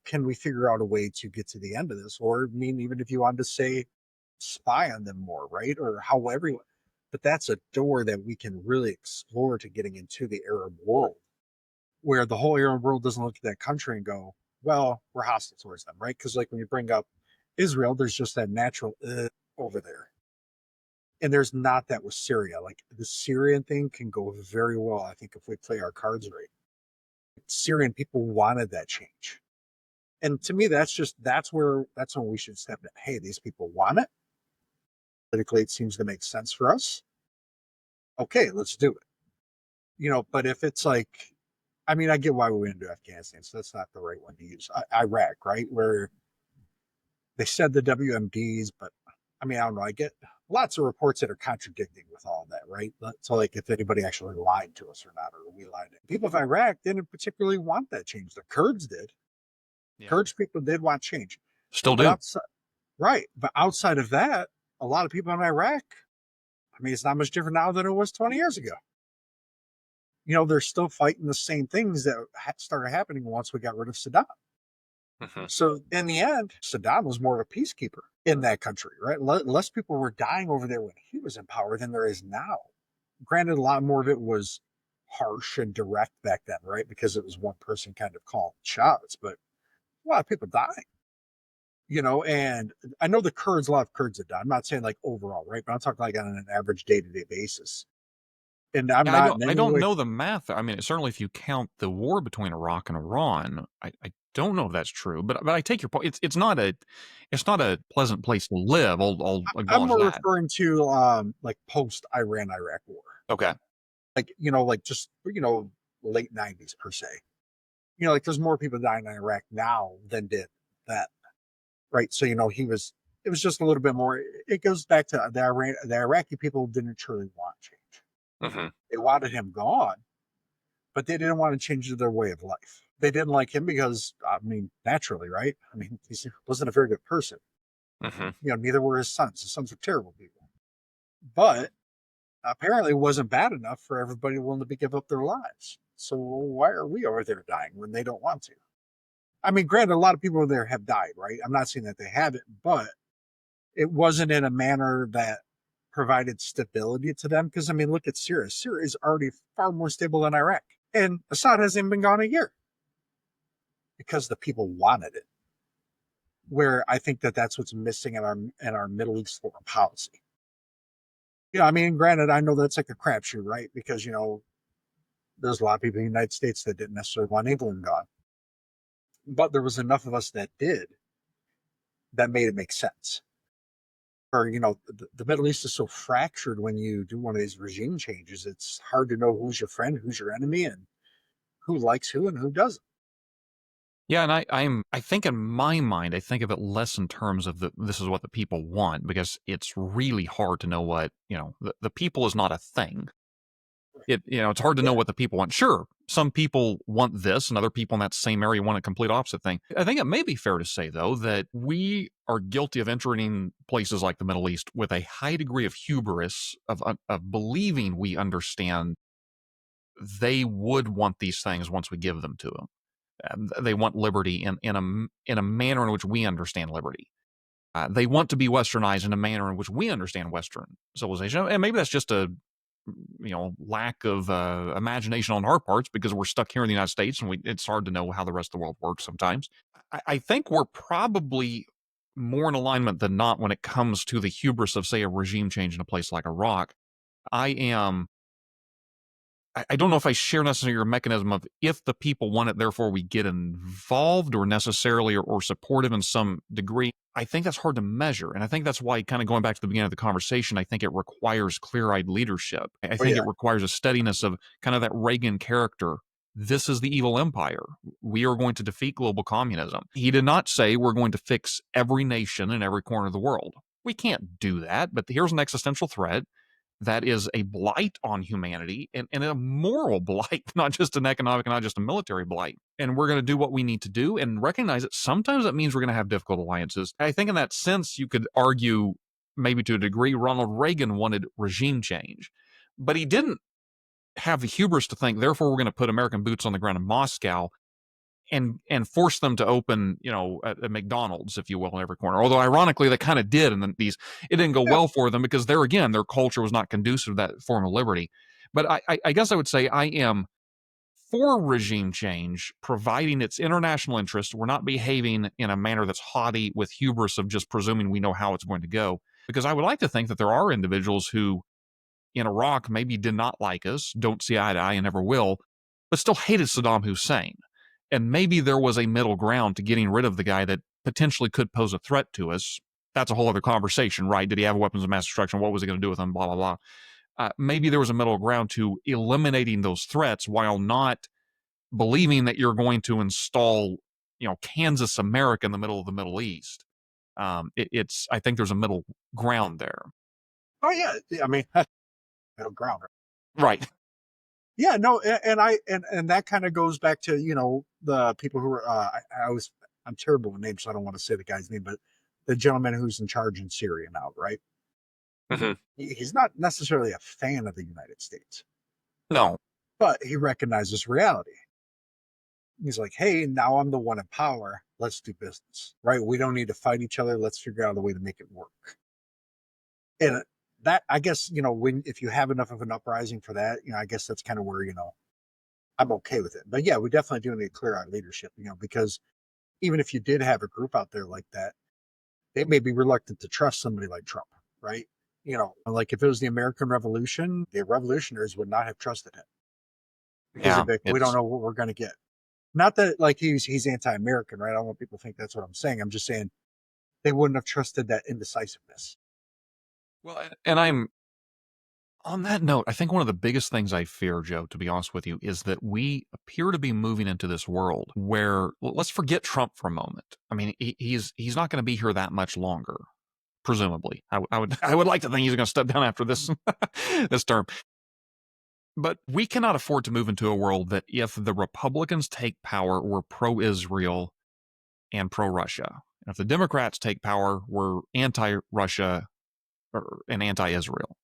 Can we figure out a way to get to the end of this? Or, I mean, even if you wanted to say spy on them more, right? Or however, but that's a door that we can really explore to getting into the Arab world, where the whole Arab world doesn't look at that country and go, well, we're hostile towards them, right? Because like when you bring up Israel, there's just that natural over there. And there's not that with Syria. Like the Syrian thing can go very well, I think, if we play our cards right. Syrian people wanted that change. And to me, that's when we should step in. Hey, these people want it. Politically, it seems to make sense for us. Okay, let's do it. But if it's like, I mean, I get why we went into Afghanistan, so that's not the right one to use. Iraq, right, where they said the WMDs, but I mean, I don't know. I get lots of reports that are contradicting with all of that, right? So, like, if anybody actually lied to us or not, or we lied. People of Iraq didn't particularly want that change. The Kurds did. Yeah. Kurds people did want change, Still but do. outside, right? But outside of that, a lot of people in Iraq. I mean, it's not much different now than it was 20 years ago. They're still fighting the same things that started happening once we got rid of Saddam. Hmm. So in the end, Saddam was more of a peacekeeper in that country, right? Less people were dying over there when he was in power than there is now. Granted, a lot more of it was harsh and direct back then, right? Because it was one person kind of calling shots, but a lot of people died. And I know a lot of Kurds have died. I'm not saying like overall, right? But I'm talking like on an average day-to-day basis. And I'm Yeah, not in I any don't way. know the math. I mean, certainly if you count the war between Iraq and Iran, I don't know if that's true, but I take your point. It's not a pleasant place to live. I'll I'm acknowledge more that. referring to like post Iran Iraq war, Okay. like like just late '90s per se. Like there's more people dying in Iraq now than did that, right? So it was just a little bit more. It goes back to the Iraqi people didn't truly want change. Hmm. They wanted him gone, but they didn't want to change their way of life. They didn't like him because, I mean, naturally, right? I mean, he wasn't a very good person. Hmm. Neither were his sons. His sons were terrible people. But apparently, it wasn't bad enough for everybody willing to give up their lives. So why are we over there dying when they don't want to? I mean, granted, a lot of people there have died, right? I'm not saying that they haven't, but it wasn't in a manner that provided stability to them. Because I mean, look at Syria. Syria is already far more stable than Iraq, and Assad hasn't even been gone a year because the people wanted it. Where I think that that's what's missing in our Middle East foreign policy. I mean, granted, I know that's like a crapshoot, right? Because there's a lot of people in the United States that didn't necessarily want England gone, but there was enough of us that did that made it make sense. or the Middle East is so fractured when you do one of these regime changes. It's hard to know who's your friend, who's your enemy, and who likes who and who doesn't. Yeah, and I think in my mind, I think of it less in terms of this is what the people want, because it's really hard to know what, the people is not a thing. It's hard to know Yeah. what the people want. Sure, some people want this and other people in that same area want a complete opposite thing. I think it may be fair to say, though, that we are guilty of entering places like the Middle East with a high degree of hubris, of believing we understand they would want these things once we give them to them. They want liberty in a manner in which we understand liberty. They want to be westernized in a manner in which we understand Western civilization, and maybe that's just a lack of imagination on our parts because we're stuck here in the United States and it's hard to know how the rest of the world works sometimes. I think we're probably more in alignment than not when it comes to the hubris of, say, a regime change in a place like Iraq. I am I don't know if I share necessarily your mechanism of if the people want it, therefore we get involved or necessarily or supportive in some degree. I think that's hard to measure. And I think that's why, kind of going back to the beginning of the conversation, I think it requires clear eyed leadership. I Oh think yeah. it requires a steadiness of kind of that Reagan character. This is the evil empire. We are going to defeat global communism. He did not say we're going to fix every nation in every corner of the world. We can't do that, but here's an existential threat that is a blight on humanity and a moral blight, not just an economic, not just a military blight. And we're going to do what we need to do and recognize that sometimes that means we're going to have difficult alliances. I think in that sense, you could argue, maybe to a degree, Ronald Reagan wanted regime change, but he didn't have the hubris to think, therefore, we're going to put American boots on the ground in Moscow and force them to open, a McDonald's, if you will, in every corner. Although ironically, they kind of did, and then it didn't go Yeah. well for them because there again, their culture was not conducive to that form of liberty. But I guess I would say I am for regime change, providing its international interest. We're not behaving in a manner that's haughty with hubris of just presuming we know how it's going to go. Because I would like to think that there are individuals who in Iraq maybe did not like us, don't see eye to eye, and never will, but still hated Saddam Hussein. And maybe there was a middle ground to getting rid of the guy that potentially could pose a threat to us. That's a whole other conversation, right? Did he have weapons of mass destruction? What was he going to do with them? Blah, blah, blah. Maybe there was a middle ground to eliminating those threats while not believing that you're going to install, Kansas America in the middle of the Middle East. I think there's a middle ground there. Oh yeah. I mean, middle ground. Right. Yeah, no, and that kind of goes back to the people who are I'm terrible with names, so I don't want to say the guy's name, but the gentleman who's in charge in Syria now, right? Mm-hmm. He's not necessarily a fan of the United States, No. but he recognizes reality. He's like, hey, now I'm the one in power. Let's do business, right? We don't need to fight each other. Let's figure out a way to make it work. And that, I guess, when if you have enough of an uprising for that, I guess that's kind of where I'm okay with it. But yeah, we definitely do need clear-eyed leadership, because even if you did have a group out there like that, they may be reluctant to trust somebody like Trump, right? Like if it was the American Revolution, the revolutionaries would not have trusted him because they'd Yeah. be like, we don't It's know what we're going to get. Not that like he's anti-American, right? I don't want people to think that's what I'm saying. I'm just saying they wouldn't have trusted that indecisiveness. well, and I'm on that note. I think one of the biggest things I fear, Joe, to be honest with you, is that we appear to be moving into this world where let's forget Trump for a moment. I mean, he's not going to be here that much longer, presumably. I would I would like to think he's going to step down after this this term. But we cannot afford to move into a world that if the Republicans take power, we're pro-Israel and pro-Russia. And if the Democrats take power, we're anti-Russia and anti-Israel.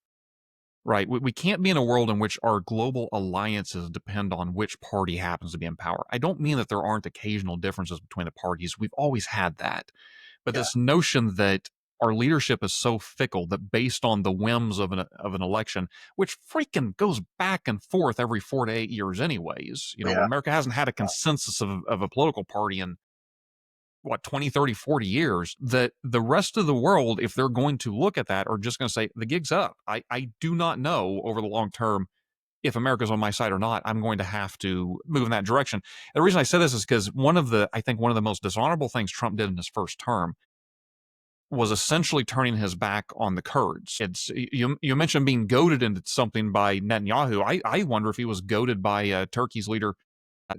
Right. We can't be in a world in which our global alliances depend on which party happens to be in power. I don't mean that there aren't occasional differences between the parties. We've always had that. But Yeah, this notion that our leadership is so fickle that based on the whims of an election, which freaking goes back and forth every 4 to 8 years, anyways. yeah, America hasn't had a consensus of a political party in what 20, 30, 40 years, that the rest of the world, if they're going to look at that, are just going to say the gig's up. I do not know over the long term if America's on my side or not. I'm going to have to move in that direction. And the reason I say this is because I think one of the most dishonorable things Trump did in his first term was essentially turning his back on the Kurds. It's you mentioned being goaded into something by Netanyahu. I wonder if he was goaded by Turkey's leader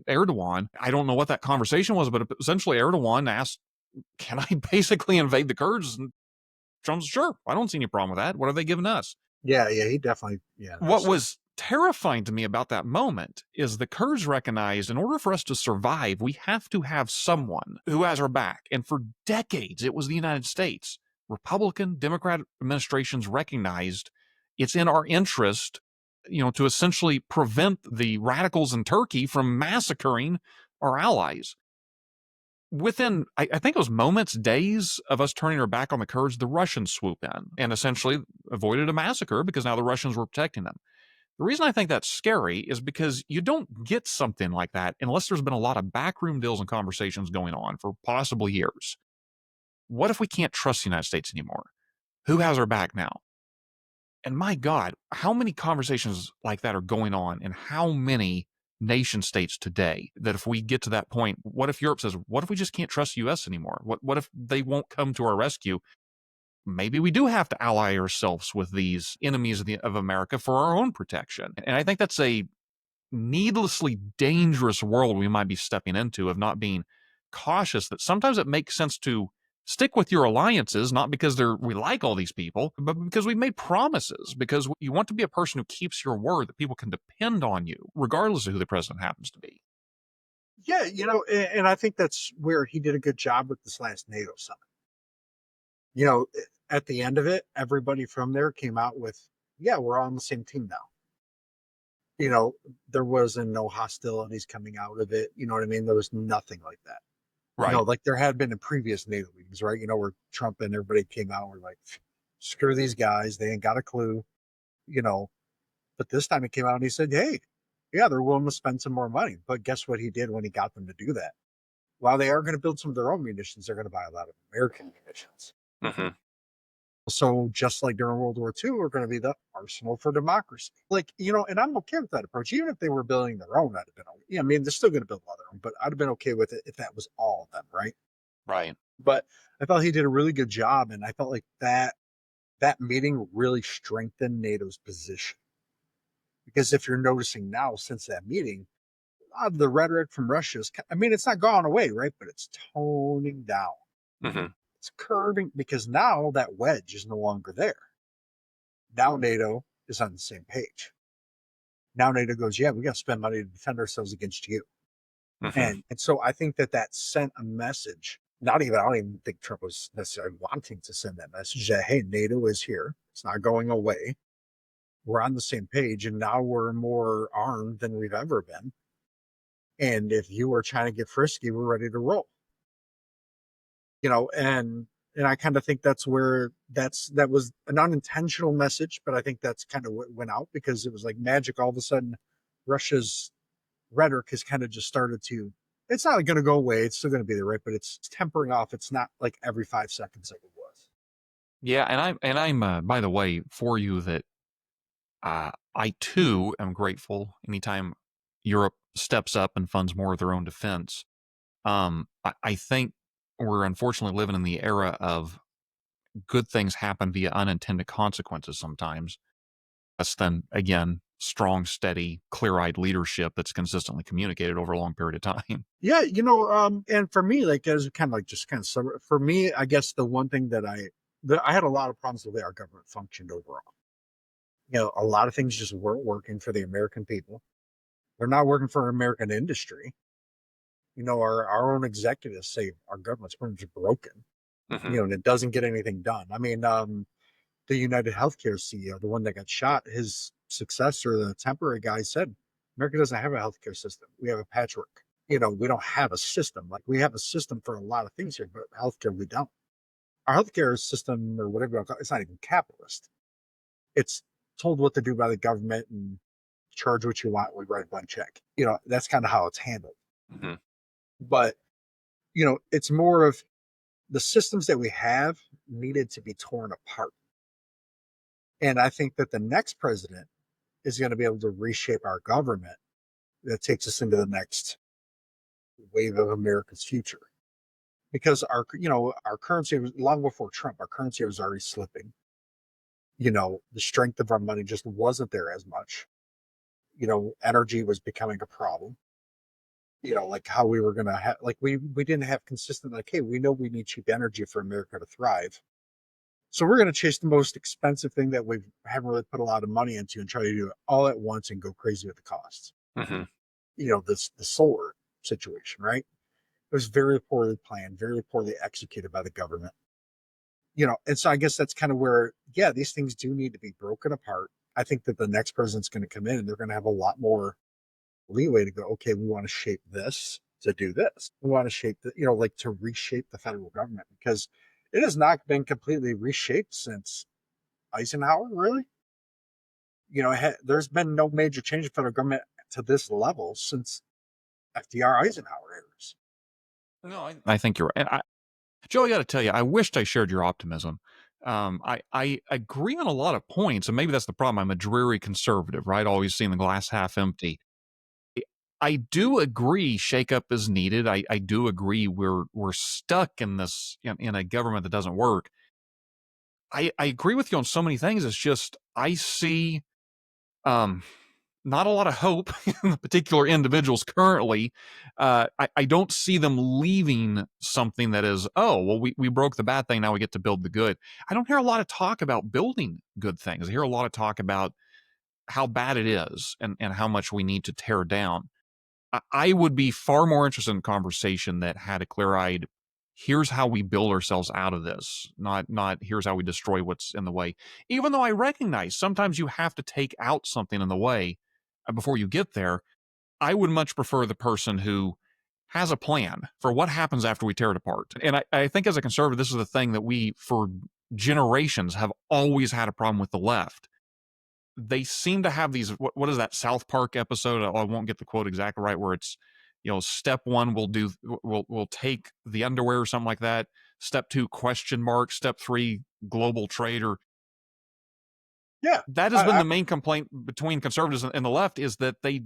Erdogan. I don't know what that conversation was, but essentially Erdogan asked, "Can I basically invade the Kurds?" And Trump's, "Sure, I don't see any problem with that. What are they giving us?" Yeah, yeah, he definitely, yeah, What that's was terrifying to me about that moment is the Kurds recognized in order for us to survive, we have to have someone who has our back. And for decades, it was the United States. Republican, Democrat administrations recognized it's in our interest, to essentially prevent the radicals in Turkey from massacring our allies. Within, I think it was moments, days of us turning our back on the Kurds, the Russians swoop in and essentially avoided a massacre because now the Russians were protecting them. The reason I think that's scary is because you don't get something like that unless there's been a lot of backroom deals and conversations going on for possible years. What if we can't trust the United States anymore? Who has our back now? And my God, how many conversations like that are going on in how many nation states today that if we get to that point, what if Europe says, what if we just can't trust the US anymore? What if they won't come to our rescue? Maybe we do have to ally ourselves with these enemies of America for our own protection. And I think that's a needlessly dangerous world we might be stepping into of not being cautious, that sometimes it makes sense to stick with your alliances, not because we like all these people, but because we've made promises, because you want to be a person who keeps your word, that people can depend on you, regardless of who the president happens to be. yeah, and I think that's where he did a good job with this last NATO summit. You know, at the end of it, everybody from there came out with, yeah, we're all on the same team now. You know, there wasn't no hostilities coming out of it. You know what I mean? There was nothing like that. Right. Like there had been in previous NATO meetings, right? Where Trump and everybody came out and were like, screw these guys. They ain't got a clue, you know. But this time he came out and he said, hey, yeah, they're willing to spend some more money. But guess what he did when he got them to do that? While they are going to build some of their own munitions, they're going to buy a lot of American munitions. Mm-hmm. So just like during World War II, we're going to be the arsenal for democracy. And I'm okay with that approach. Even if they were building their own, I'd have been okay. Yeah, I mean, they're still going to build a lot of their own, but I'd have been okay with it if that was all of them, right? Right. But I thought he did a really good job, and I felt like that meeting really strengthened NATO's position. Because if you're noticing now, since that meeting, a lot of the rhetoric from Russia is, I mean, it's not gone away, right? But it's toning down. Mm-hmm. It's curving because now that wedge is no longer there. Now NATO is on the same page. Now NATO goes, yeah, we got to spend money to defend ourselves against you. Mm-hmm. And so I think that sent a message. Not even, I don't even think Trump was necessarily wanting to send that message that, hey, NATO is here. It's not going away. We're on the same page. And now we're more armed than we've ever been. And if you are trying to get frisky, we're ready to roll. And I kind of think that's where that was an unintentional message, but I think that's kind of what went out because it was like magic. All of a sudden, Russia's rhetoric has kind of just started to. It's not going to go away. It's still going to be there, right? But it's tempering off. It's not like every 5 seconds like it was. Yeah, and I'm by the way, for you, that I too am grateful anytime Europe steps up and funds more of their own defense. I think we're unfortunately living in the era of good things happen via unintended consequences sometimes. Less than, again, strong, steady, clear eyed leadership that's consistently communicated over a long period of time. Yeah, and for me, like as kind of like just kind of for me, I guess the one thing that I had a lot of problems with the way our government functioned overall. A lot of things just weren't working for the American people. They're not working for American industry. Our own executives say our government's pretty much broken. Mm-hmm. And it doesn't get anything done. I mean, the United Healthcare CEO, the one that got shot, his successor, the temporary guy, said America doesn't have a healthcare system. We have a patchwork. We don't have a system. Like we have a system for a lot of things here, but healthcare we don't. Our healthcare system, or whatever you call it, it's not even capitalist. It's told what to do by the government and charge what you want. We write one check. That's kind of how it's handled. Mm-hmm. But it's more of the systems that we have needed to be torn apart. And I think that the next president is going to be able to reshape our government that takes us into the next wave of America's future. because our currency was long before Trump. Our currency was already slipping. The strength of our money just wasn't there as much. Energy was becoming a problem. Like how we were gonna have, like we didn't have consistent, like, hey, we know we need cheap energy for America to thrive. So we're gonna chase the most expensive thing that we haven't really put a lot of money into and try to do it all at once and go crazy with the costs. Hmm. This the solar situation, right? It was very poorly planned, very poorly executed by the government. And so I guess that's kind of where, yeah, these things do need to be broken apart. I think that the next president's going to come in and they're going to have a lot more leeway to go, okay, we want to shape this to do this. We want to shape the, like to reshape the federal government because it has not been completely reshaped since Eisenhower, really. There's been no major change in federal government to this level since FDR Eisenhower eras. No, I think you're right. Joe, I got to tell you, I wished I shared your optimism. I agree on a lot of points, and maybe that's the problem. I'm a dreary conservative, right? Always seeing the glass half empty. I do agree shakeup is needed. I do agree we're stuck in this in a government that doesn't work. I agree with you on so many things. It's just I see um not a lot of hope in the particular individuals currently. I don't see them leaving something that is, oh, well, we broke the bad thing. Now we get to build the good. I don't hear a lot of talk about building good things. I hear a lot of talk about how bad it is and how much we need to tear down. I would be far more interested in a conversation that had a clear-eyed, here's how we build ourselves out of this, not here's how we destroy what's in the way. Even though I recognize sometimes you have to take out something in the way before you get there, I would much prefer the person who has a plan for what happens after we tear it apart. And I think as a conservative, this is the thing that we, for generations, have always had a problem with the left. They seem to have these, what is that South Park episode? I won't get the quote exactly right, where it's, step one, we'll take the underwear or something like that. Step two, question mark. Step three, global trade, or Yeah, that has been I, the main complaint between conservatives and the left, is that they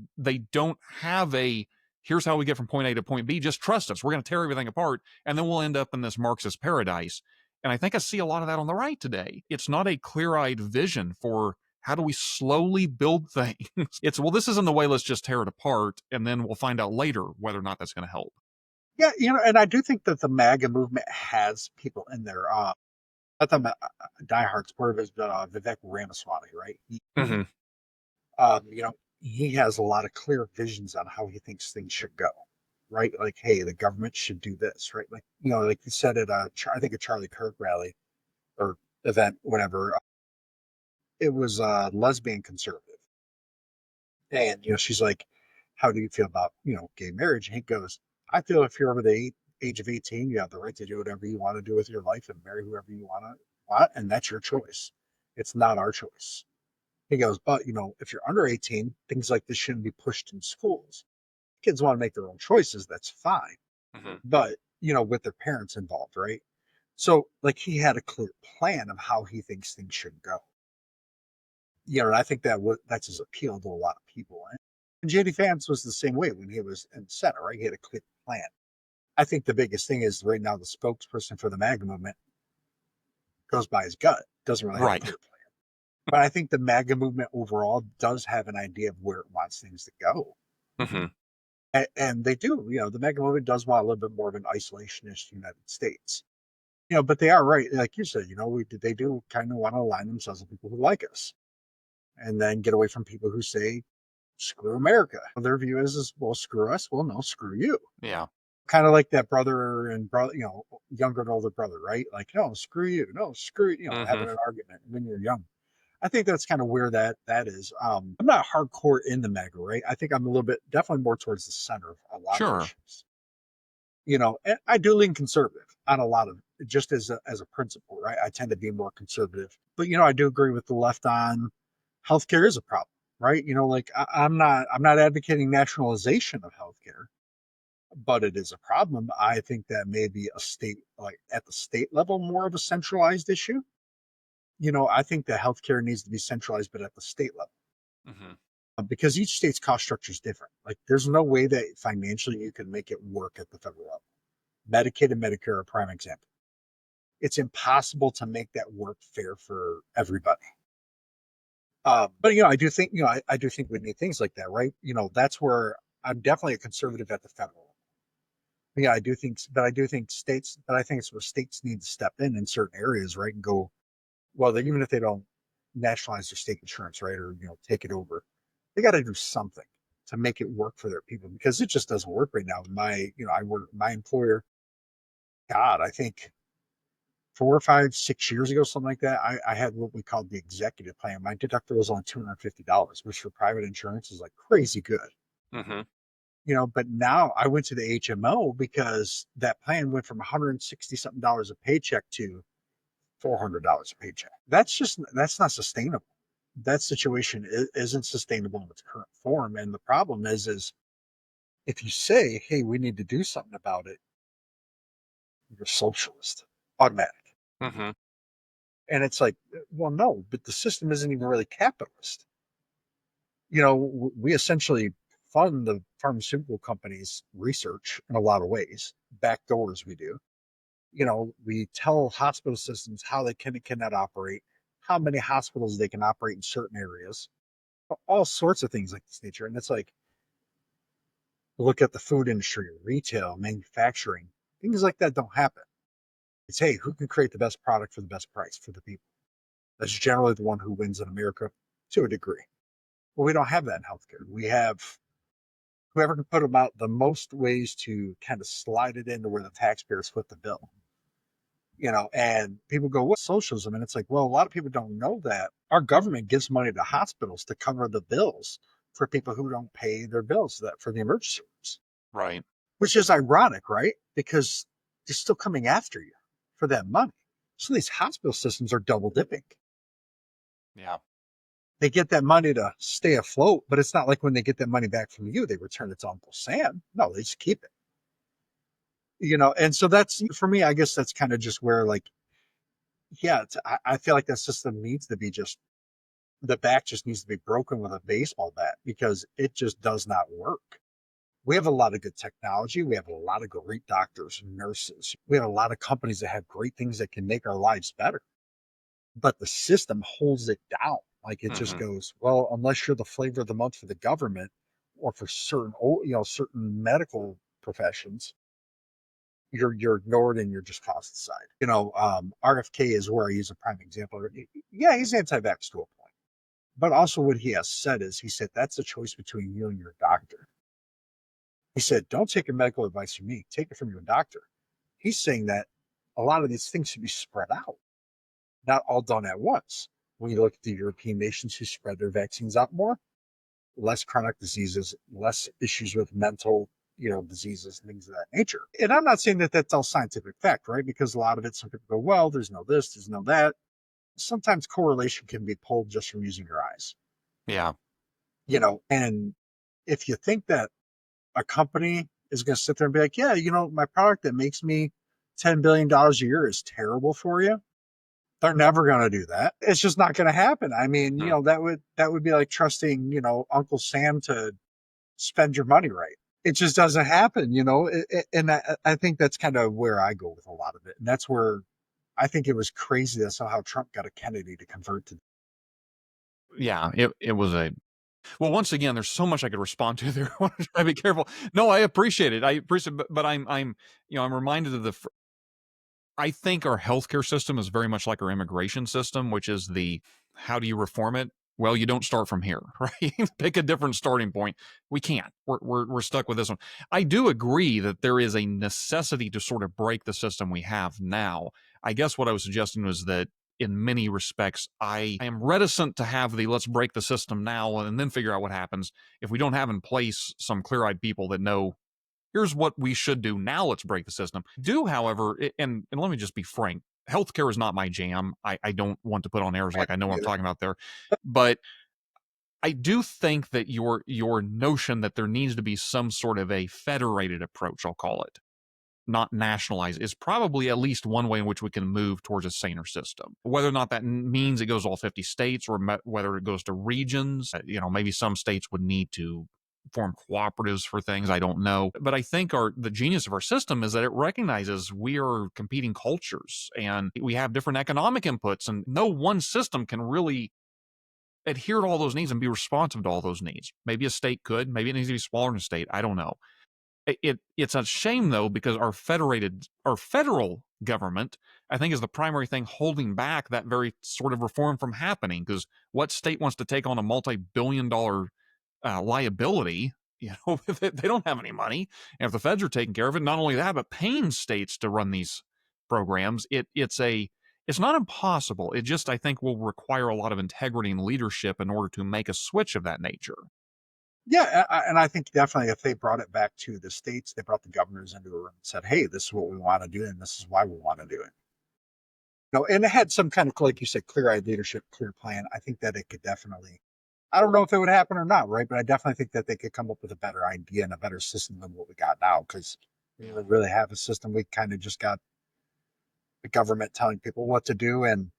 don't have a, here's how we get from point A to point B. Just trust us. We're going to tear everything apart, and then we'll end up in this Marxist paradise. And I think I see a lot of that on the right today. It's not a clear-eyed vision for how do we slowly build things. It's, well, this isn't the way. Let's just tear it apart, and then we'll find out later whether or not that's going to help. yeah, and I do think that the MAGA movement has people in there. Not the diehard supporter is Vivek Ramaswamy, right? Mm-hmm. You know, he has a lot of clear visions on how he thinks things should go, right? Like, hey, the government should do this, right? Like, like you said at I think a Charlie Kirk rally or event, whatever. It was a lesbian conservative, and she's like, "How do you feel about gay marriage?" And he goes, "I feel if you're over the age of 18, you have the right to do whatever you want to do with your life and marry whoever you want, and that's your choice. It's not our choice." He goes, "But if you're under 18, things like this shouldn't be pushed in schools. Kids want to make their own choices, that's fine. Mm-hmm. But with their parents involved, right?" So like he had a clear plan of how he thinks things should go. And I think that's his appeal to a lot of people. And JD Vance was the same way when he was in the Senate, right? He had a clear plan. I think the biggest thing is right now the spokesperson for the MAGA movement goes by his gut, doesn't really have a Right. clear plan. But I think the MAGA movement overall does have an idea of where it wants things to go. Mm-hmm. And they do, the MAGA movement does want a little bit more of an isolationist United States. But they are right, like you said, they do kind of want to align themselves with people who like us and then get away from people who say screw America. Their view is well, screw us. Well, no, screw you. Yeah. Kind of like that brother and brother, younger and older brother, right? Like, no, screw you. No, screw, Mm-hmm. having an argument when you're young. I think that's kind of where that is. I'm not hardcore in the MAGA, right? I think I'm a little bit definitely more towards the center of a lot of Sure. issues. And I do lean conservative on a lot of it, just as a principle, right? I tend to be more conservative, but I do agree with the left on healthcare is a problem, right? Like I'm not advocating nationalization of healthcare, but it is a problem. I think that may be a state, like at the state level, more of a centralized issue. I think that healthcare needs to be centralized, but at the state level, Mm-hmm. because each state's cost structure is different. Like there's no way that financially you can make it work at the federal level. Medicaid and Medicare are a prime example. It's impossible to make that work fair for everybody. But I do think I do think we need things like that, right? That's where I'm definitely a conservative at the federal level. Yeah, I do think, but I do think states, but I think it's where states need to step in certain areas, right, and go, well, even if they don't nationalize their state insurance, right, or take it over, they got to do something to make it work for their people because it just doesn't work right now. I work my employer. God, I think 4, 5, 6 years ago, something like that, I had what we called the executive plan. My deductible was only $250, which for private insurance is like crazy good. Mm-hmm. But now I went to the HMO because that plan went from 160 something dollars a paycheck to $400 a paycheck. That's not sustainable. That situation isn't sustainable in its current form. And the problem is if you say, "Hey, we need to do something about it," you're a socialist, automatic. Mm-hmm. And it's like, well, no, but the system isn't even really capitalist. We essentially fund the pharmaceutical companies' research in a lot of ways, backdoors we do. We tell hospital systems how they can and cannot operate, how many hospitals they can operate in certain areas, all sorts of things like this nature. And it's like, look at the food industry, retail, manufacturing, things like that don't happen. It's, hey, who can create the best product for the best price for the people? That's generally the one who wins in America to a degree. Well, we don't have that in healthcare. We have whoever can put about the most ways to kind of slide it into where the taxpayers foot the bill. And people go, "What's socialism?" And it's like, well, a lot of people don't know that our government gives money to hospitals to cover the bills for people who don't pay their bills for the emergency rooms, Right. which is ironic, right? Because they're still coming after you for that money. So these hospital systems are double dipping. Yeah. They get that money to stay afloat, but it's not like when they get that money back from you, they return it to Uncle Sam. No, they just keep it. And so that's for me, I guess that's kind of just where, like, yeah, I feel like that system needs to be just the back just needs to be broken with a baseball bat because it just does not work. We have a lot of good technology. We have a lot of great doctors and nurses. We have a lot of companies that have great things that can make our lives better. But the system holds it down. Like it just Mm-hmm. goes, well, unless you're the flavor of the month for the government or for certain medical professions, you're ignored and you're just tossed aside. RFK is where I use a prime example. Yeah, he's anti-vax to a point. But also what he has said is he said that's a choice between you and your doctor. He said, don't take your medical advice from me, take it from your doctor. He's saying that a lot of these things should be spread out, not all done at once. When you look at the European nations who spread their vaccines out more, less chronic diseases, less issues with mental, diseases and things of that nature. And I'm not saying that that's all scientific fact, right? Because a lot of it, some people go, well, there's no this, there's no that. Sometimes correlation can be pulled just from using your eyes, Yeah. and if you think that a company is going to sit there and be like, yeah, my product that makes me $10 billion a year is terrible for you. They're never going to do that. It's just not going to happen. I mean, Mm-hmm. that would be like trusting, Uncle Sam to spend your money right. It just doesn't happen, and I think that's kind of where I go with a lot of it. And that's where I think it was crazy that somehow Trump got a Kennedy to convert to. Yeah. It was a well. Once again, there's so much I could respond to there. I want to try to be careful. No, I appreciate it. I appreciate, but I'm reminded of I think our healthcare system is very much like our immigration system, which is how do you reform it? Well, you don't start from here, right? Pick a different starting point. We can't. We're stuck with this one. I do agree that there is a necessity to sort of break the system we have now. I guess what I was suggesting was that in many respects, I am reticent to have the let's break the system now and then figure out what happens if we don't have in place some clear eyed people that know here's what we should do. Now let's break the system. Do, however, and let me just be frank, healthcare is not my jam. I don't want to put on airs like I know what I'm talking about there. But I do think that your notion that there needs to be some sort of a federated approach, I'll call it, not nationalized, is probably at least one way in which we can move towards a saner system. Whether or not that means it goes to all 50 states or whether it goes to regions, maybe some states would need to form cooperatives for things. I don't know. But I think the genius of our system is that it recognizes we are competing cultures and we have different economic inputs, and no one system can really adhere to all those needs and be responsive to all those needs. Maybe a state could, maybe it needs to be smaller than a state. I don't know. It's a shame though, because our federal government, I think, is the primary thing holding back that very sort of reform from happening. Because what state wants to take on a multi-billion-dollar liability? You know, they don't have any money, and if the feds are taking care of it, not only that, but paying states to run these programs, it's not impossible. It just, I think, will require a lot of integrity and leadership in order to make a switch of that nature. Yeah, and I think definitely if they brought it back to the states, they brought the governors into a room and said, "Hey, this is what we want to do, and this is why we want to do it." No, and it had some kind of, like you said, clear-eyed leadership, clear plan. I think that it could definitely. I don't know if it would happen or not, right? But I definitely think that they could come up with a better idea and a better system than what we got now, because we Yeah. don't really have a system. We kind of just got the government telling people what to do, and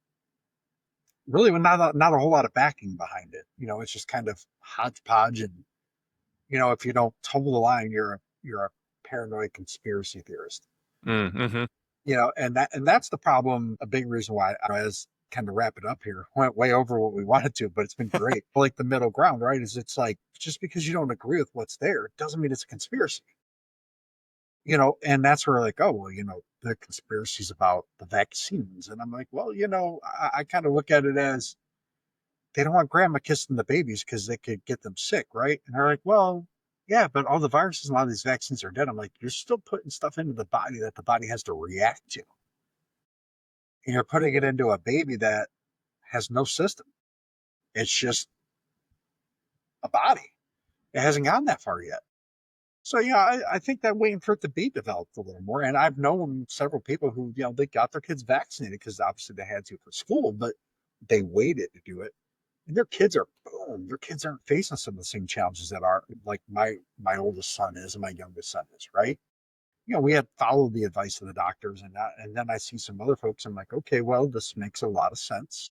really, with not a whole lot of backing behind it. It's just kind of hodgepodge, and if you don't toe the line, you're a paranoid conspiracy theorist. Mm-hmm. And that's the problem. A big reason why, as kind of wrap it up here, went way over what we wanted to, but it's been great. Like the middle ground, right? Is it's like just because you don't agree with what's there doesn't mean it's a conspiracy. And that's where like, oh well, the conspiracies about the vaccines, and I'm like, well, I kind of look at it as they don't want grandma kissing the babies because they could get them sick, right? And they're like, well, yeah, but all the viruses and a lot of these vaccines are dead. I'm like, you're still putting stuff into the body that the body has to react to. And you're putting it into a baby that has no system. It's just a body. It hasn't gotten that far yet. So yeah, I think that waiting for it to be developed a little more. And I've known several people who, they got their kids vaccinated because obviously they had to for school, but they waited to do it. And their kids are boom. Their kids aren't facing some of the same challenges that are like my oldest son is and my youngest son is, right? We had followed the advice of the doctors, and then I see some other folks. I'm like, okay, well, this makes a lot of sense.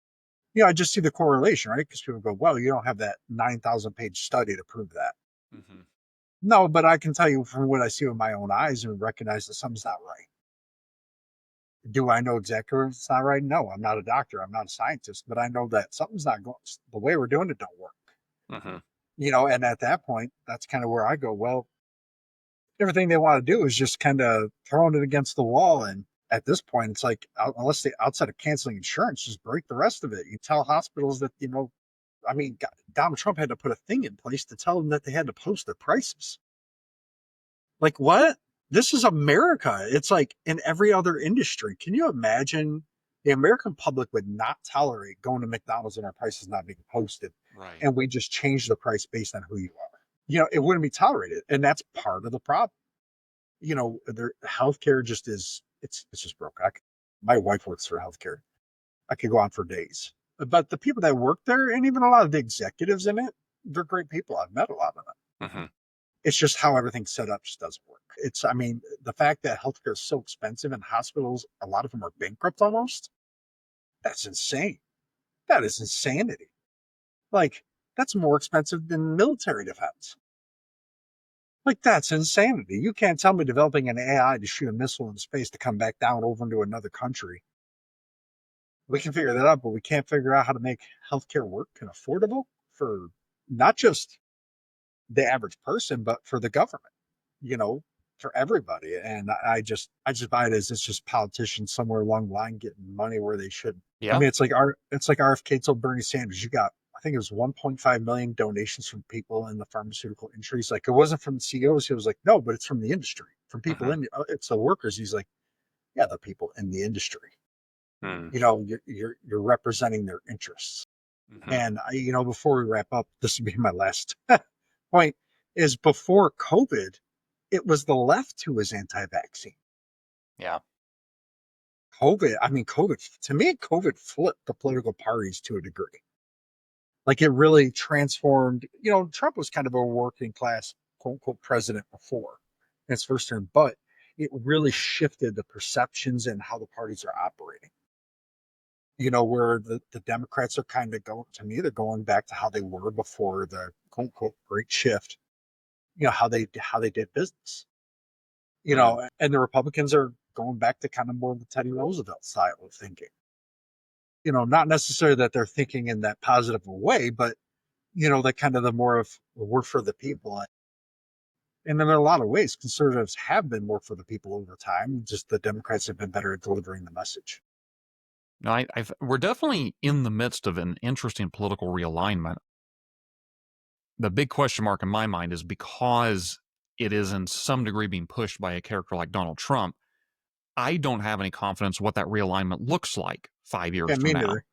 I just see the correlation, right? Because people go, well, you don't have that 9,000-page study to prove that. Mm-hmm. No, but I can tell you from what I see with my own eyes and recognize that something's not right. Do I know exactly what's not right? No, I'm not a doctor. I'm not a scientist, but I know that something's not going. The way we're doing it don't work. Mm-hmm. And at that point, that's kind of where I go, well, everything they want to do is just kind of throwing it against the wall. And at this point, it's like, unless they, outside of canceling insurance, just break the rest of it. You tell hospitals that, I mean, Donald Trump had to put a thing in place to tell them that they had to post their prices. Like, what? This is America. It's like in every other industry. Can you imagine? The American public would not tolerate going to McDonald's and our prices not being posted. Right. And we just change the price based on who you are. It wouldn't be tolerated. And that's part of the problem. Their healthcare just is, it's just broke. My wife works for healthcare. I could go on for days. But the people that work there, and even a lot of the executives in it, they're great people. I've met a lot of them. Mm-hmm. It's just how everything's set up just doesn't work. I mean, the fact that healthcare is so expensive and hospitals, a lot of them are bankrupt almost. That's insane. That is insanity. Like, that's more expensive than military defense. Like, that's insanity. You can't tell me developing an AI to shoot a missile in space to come back down over into another country. We can figure that out, but we can't figure out how to make healthcare work and affordable for not just the average person, but for the government, you know, for everybody. And I just buy it as it's just politicians somewhere along the line getting money where they shouldn't. I Yeah. mean, it's like RFK told Bernie Sanders, you got, I think it was 1.5 million donations from people in the pharmaceutical industry. He's like, it wasn't from the CEOs. He was like, no, but it's from the industry, from people Mm-hmm. it's the workers. He's like, yeah, the people in the industry. Mm. You're representing their interess. Mm-hmm. And before we wrap up, this would be my last point, is before COVID, it was the left who was anti-vaccine. Yeah. COVID, to me, COVID flipped the political parties to a degree. Like it really transformed, Trump was kind of a working class, quote unquote, president before in his first term, but it really shifted the perceptions and how the parties are operating. Where the Democrats are kind of going, to me, they're going back to how they were before the quote unquote great shift. how they did business. Mhm. And the Republicans are going back to kind of more of the Teddy Roosevelt style of thinking. Not necessarily that they're thinking in that positive way, but that kind of the more of we're for the people. And in a lot of ways, conservatives have been more for the people over time. Just the Democrats have been better at delivering the message. No, we're definitely in the midst of an interesting political realignment. The big question mark in my mind is because it is in some degree being pushed by a character like Donald Trump. I don't have any confidence what that realignment looks like 5 years Yeah, from me now. neither.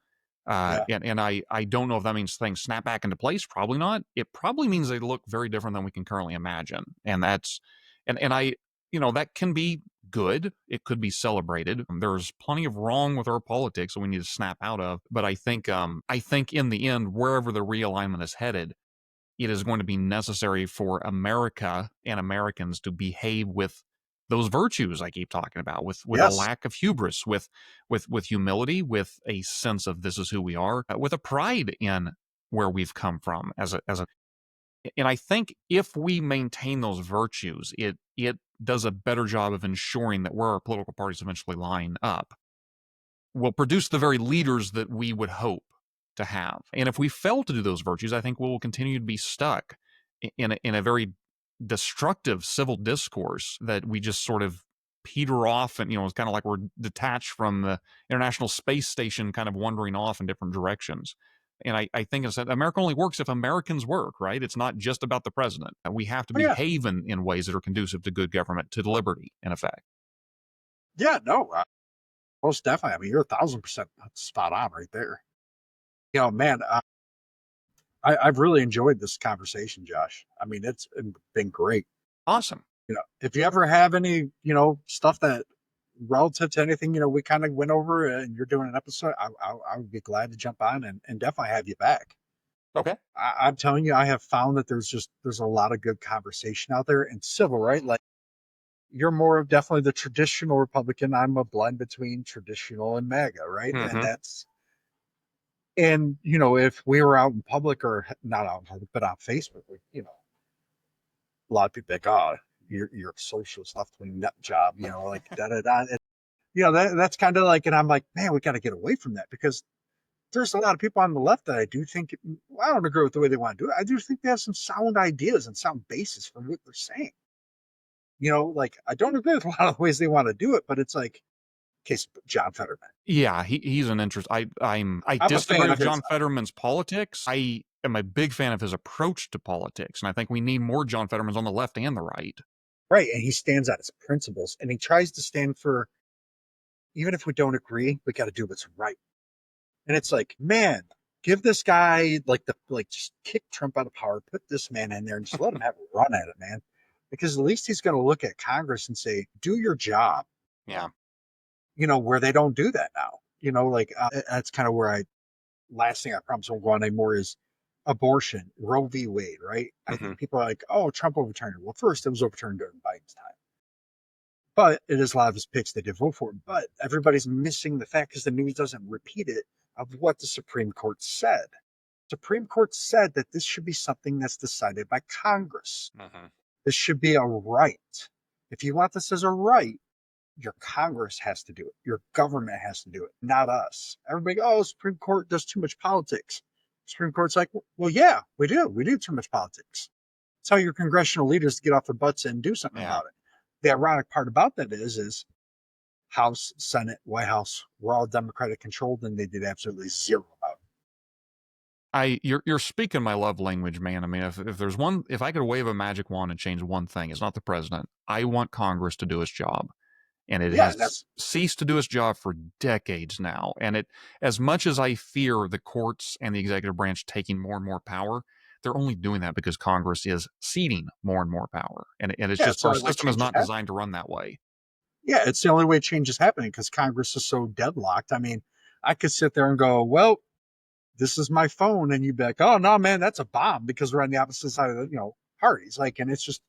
Yeah. And I don't know if that means things snap back into place. Probably not. It probably means they look very different than we can currently imagine. And that's, and I, that can be good. It could be celebrated. There's plenty of wrong with our politics that we need to snap out of. But I think in the end, wherever the realignment is headed, it is going to be necessary for America and Americans to behave with those virtues I keep talking about, with a Yes. lack of hubris, with humility, with a sense of this is who we are, with a pride in where we've come from as a. And I think if we maintain those virtues, it does a better job of ensuring that where our political parties eventually line up will produce the very leaders that we would hope to have. And if we fail to do those virtues, I think we will continue to be stuck in a very destructive civil discourse that we just sort of peter off, and it's kind of like we're detached from the International Space Station, kind of wandering off in different directions. And I think it's that America only works if Americans work, right? It's not just about the president. We have to Oh, yeah. behave in ways that are conducive to good government, to liberty, in effect. Yeah. No. Most definitely. I mean, you're 1,000% spot on right there. Man, I've really enjoyed this conversation, Josh. I mean, it's been great. Awesome. If you ever have any, stuff that relative to anything, we kind of went over and you're doing an episode, I would be glad to jump on and definitely have you back. Okay. I'm telling you, I have found that there's a lot of good conversation out there in civil, right? Like you're more of definitely the traditional Republican. I'm a blend between traditional and MAGA, right? And Mm-hmm. if we were out in public or not out in public, but on Facebook, a lot of people like, oh, you're a socialist left wing nut job, like da da da. And, that's kind of like, and I'm like, man, we got to get away from that because there's a lot of people on the left that I do think, I don't agree with the way they want to do it. I do think they have some sound ideas and sound basis for what they're saying. Like I don't agree with a lot of the ways they want to do it, but it's like, case John Fetterman. Yeah, he's an interest. I I'm a disagree fan of with his, John Fetterman's politics. I am a big fan of his approach to politics, and I think we need more John Fettermans on the left and the right. right, and he stands on his principles, and he tries to stand for, even if we don't agree, we got to do what's right. And it's like, man, give this guy just kick Trump out of power, put this man in there, and just let him have a run at it, man. Because at least he's going to look at Congress and say, do your job. Yeah. Where they don't do that now. That's kind of where last thing I promise won't go on anymore is abortion, Roe v. Wade, right? I Hmm. think people are like, oh, Trump overturned it. Well, first it was overturned during Biden's time. But it is a lot of his picks they did vote for. But everybody's missing the fact because the news doesn't repeat it of what the Supreme Court said. Supreme Court said that this should be something that's decided by Congress. Hmm. This should be a right. If you want this as a right, your Congress has to do it. Your government has to do it, not us. Everybody, oh, Supreme Court does too much politics. Supreme Court's like, well, yeah, we do. We do too much politics. Tell your congressional leaders to get off their butts and do something Yeah. about it. The ironic part about that is House, Senate, White House were all Democratic controlled, and they did absolutely zero about it. You're speaking my love language, man. I mean, if I could wave a magic wand and change one thing, it's not the president. I want Congress to do its job, and it Yeah, and has that's ceased to do its job for decades now. And as much as I fear the courts and the executive branch taking more and more power, they're only doing that because Congress is ceding more and more power. And it's yeah, just it's the our only way system is change is not happening. designed to run that way. Yeah, it's the only way change is happening because Congress is so deadlocked. I mean, I could sit there and go, well, this is my phone, and you'd be like, oh no, man, that's a bomb because we're on the opposite side of the parties. Like, and it's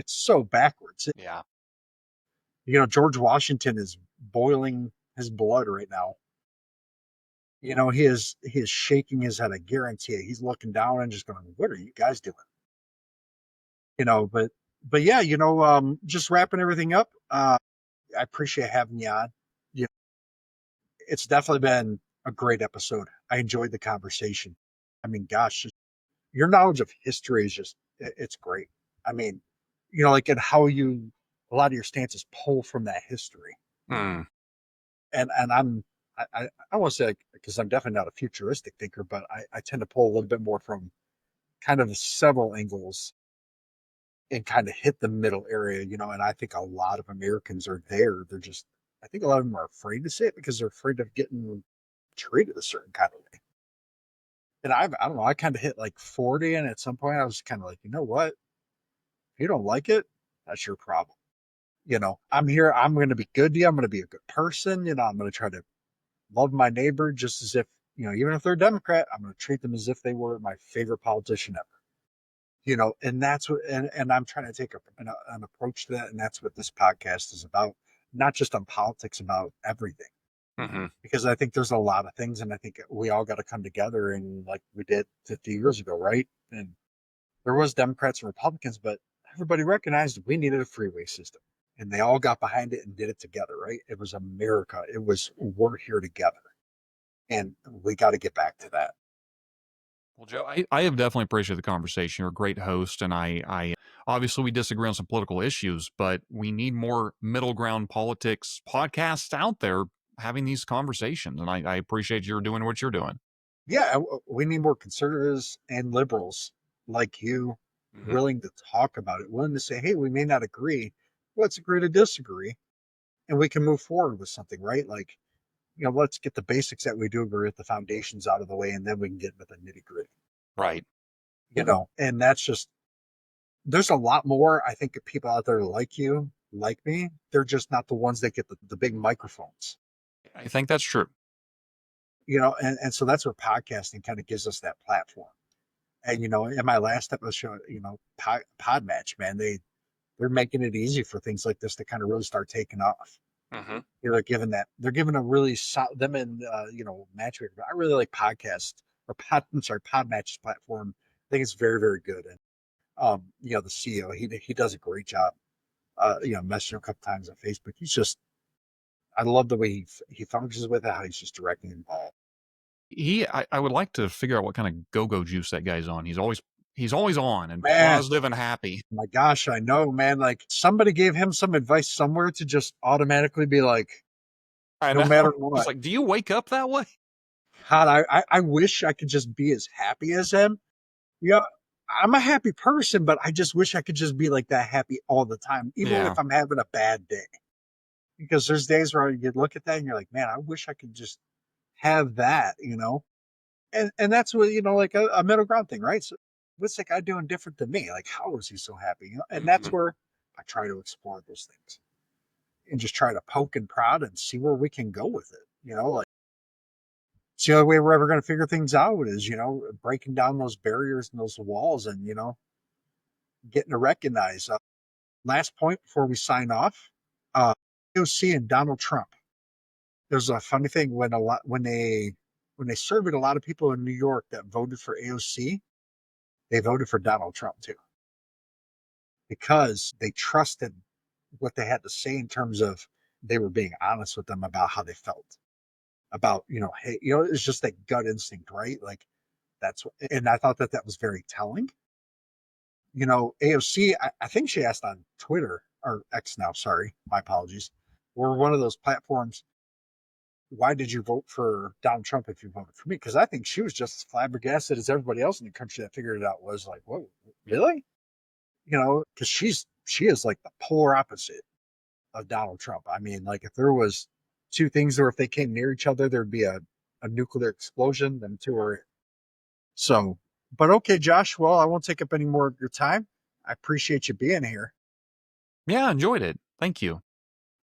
so backwards. Yeah. George Washington is boiling his blood right now. He is shaking his head. I guarantee it. He's looking down and just going, "What are you guys doing?" But yeah, just wrapping everything up. I appreciate having you on. You It's definitely been a great episode. I enjoyed the conversation. I mean, gosh, your knowledge of history is just it's great. I mean, like and how you a lot of your stances pull from that history. Mm, And I want to say because I'm definitely not a futuristic thinker, but I tend to pull a little bit more from kind of several angles and kind of hit the middle area, and I think a lot of Americans are there. They're just I think a lot of them are afraid to say it because they're afraid of getting treated a certain kind of way. And I don't know, I kind of hit like 40, and at some point I was kind of like, you know what? If you don't like it, that's your problem. I'm here, I'm going to be good to you. I'm going to be a good person. I'm going to try to love my neighbor just as if, even if they're a Democrat, I'm going to treat them as if they were my favorite politician ever. And that's what, and I'm trying to take an approach to that. And that's what this podcast is about, not just on politics, about everything. hmm Because I think there's a lot of things, and I think we all got to come together and like we did 50 years ago, right? And there was Democrats and Republicans, but everybody recognized we needed a freeway system, and they all got behind it and did it together, right? It was America. It was we're here together, and we got to get back to that. Well, Joe, I have definitely appreciated the conversation. You're a great host, and I obviously we disagree on some political issues, but we need more middle ground politics podcasts out there having these conversations. And I appreciate you're doing what you're doing. Yeah, we need more conservatives and liberals like you hmm willing to talk about it, willing to say, hey, we may not agree. Let's agree to disagree, and we can move forward with something, right? Like, let's get the basics that we do agree with, the foundations out of the way, and then we can get into the nitty gritty, Right. and that's just, there's a lot more, I think, of people out there like you, like me. They're just not the ones that get the big microphones, I think that's true. and so that's where podcasting kind of gives us that platform. And, in my last episode, Podmatch, man, they're making it easy for things like this to kind of really start taking off. hmm They're giving a really them and Matchmaker. I really like podcast I'm sorry, Podmatch's platform. I think it's very, very good. And the CEO, he does a great job. Messaged him a couple times on Facebook. I love the way he functions with it, how he's just directly involved. I would like to figure out what kind of go-go juice that guy's on. He's always on and Man, positive and happy. my gosh, I know, man. Like somebody gave him some advice somewhere to just automatically be like, I no know. matter Just what. like, do you wake up that way? God, I wish I could just be as happy as him. Yeah, I'm a happy person, but I just wish I could just be like that happy all the time, even Yeah. if I'm having a bad day. Because there's days where you look at that and you're like, man, I wish I could just have that. And that's what like a middle ground thing, right? So what's that guy doing different than me? Like, how is he so happy? And that's hmm where I try to explore those things and just try to poke and prod and see where we can go with it. Like it's the only way we're ever going to figure things out is breaking down those barriers and those walls and getting to recognize. Last point before we sign off, AOC and Donald Trump. There's a funny thing when they surveyed a lot of people in New York that voted for AOC, they voted for Donald Trump too because they trusted what they had to say in terms of they were being honest with them about how they felt about hey, it's just that gut instinct, right? Like that's what, and I thought that was very telling. AOC, I think she asked on Twitter or X now, sorry, my apologies, or one of those platforms, why did you vote for Donald Trump if you voted for me? Because I think she was just as flabbergasted as everybody else in the country that figured it out was like, whoa, really? Because she is like the polar opposite of Donald Trump. I mean, like if there was two things or if they came near each other, there'd be a nuclear explosion, them two are it. So, but okay, Josh, well, I won't take up any more of your time. I appreciate you being here. Yeah, I enjoyed it. Thank you.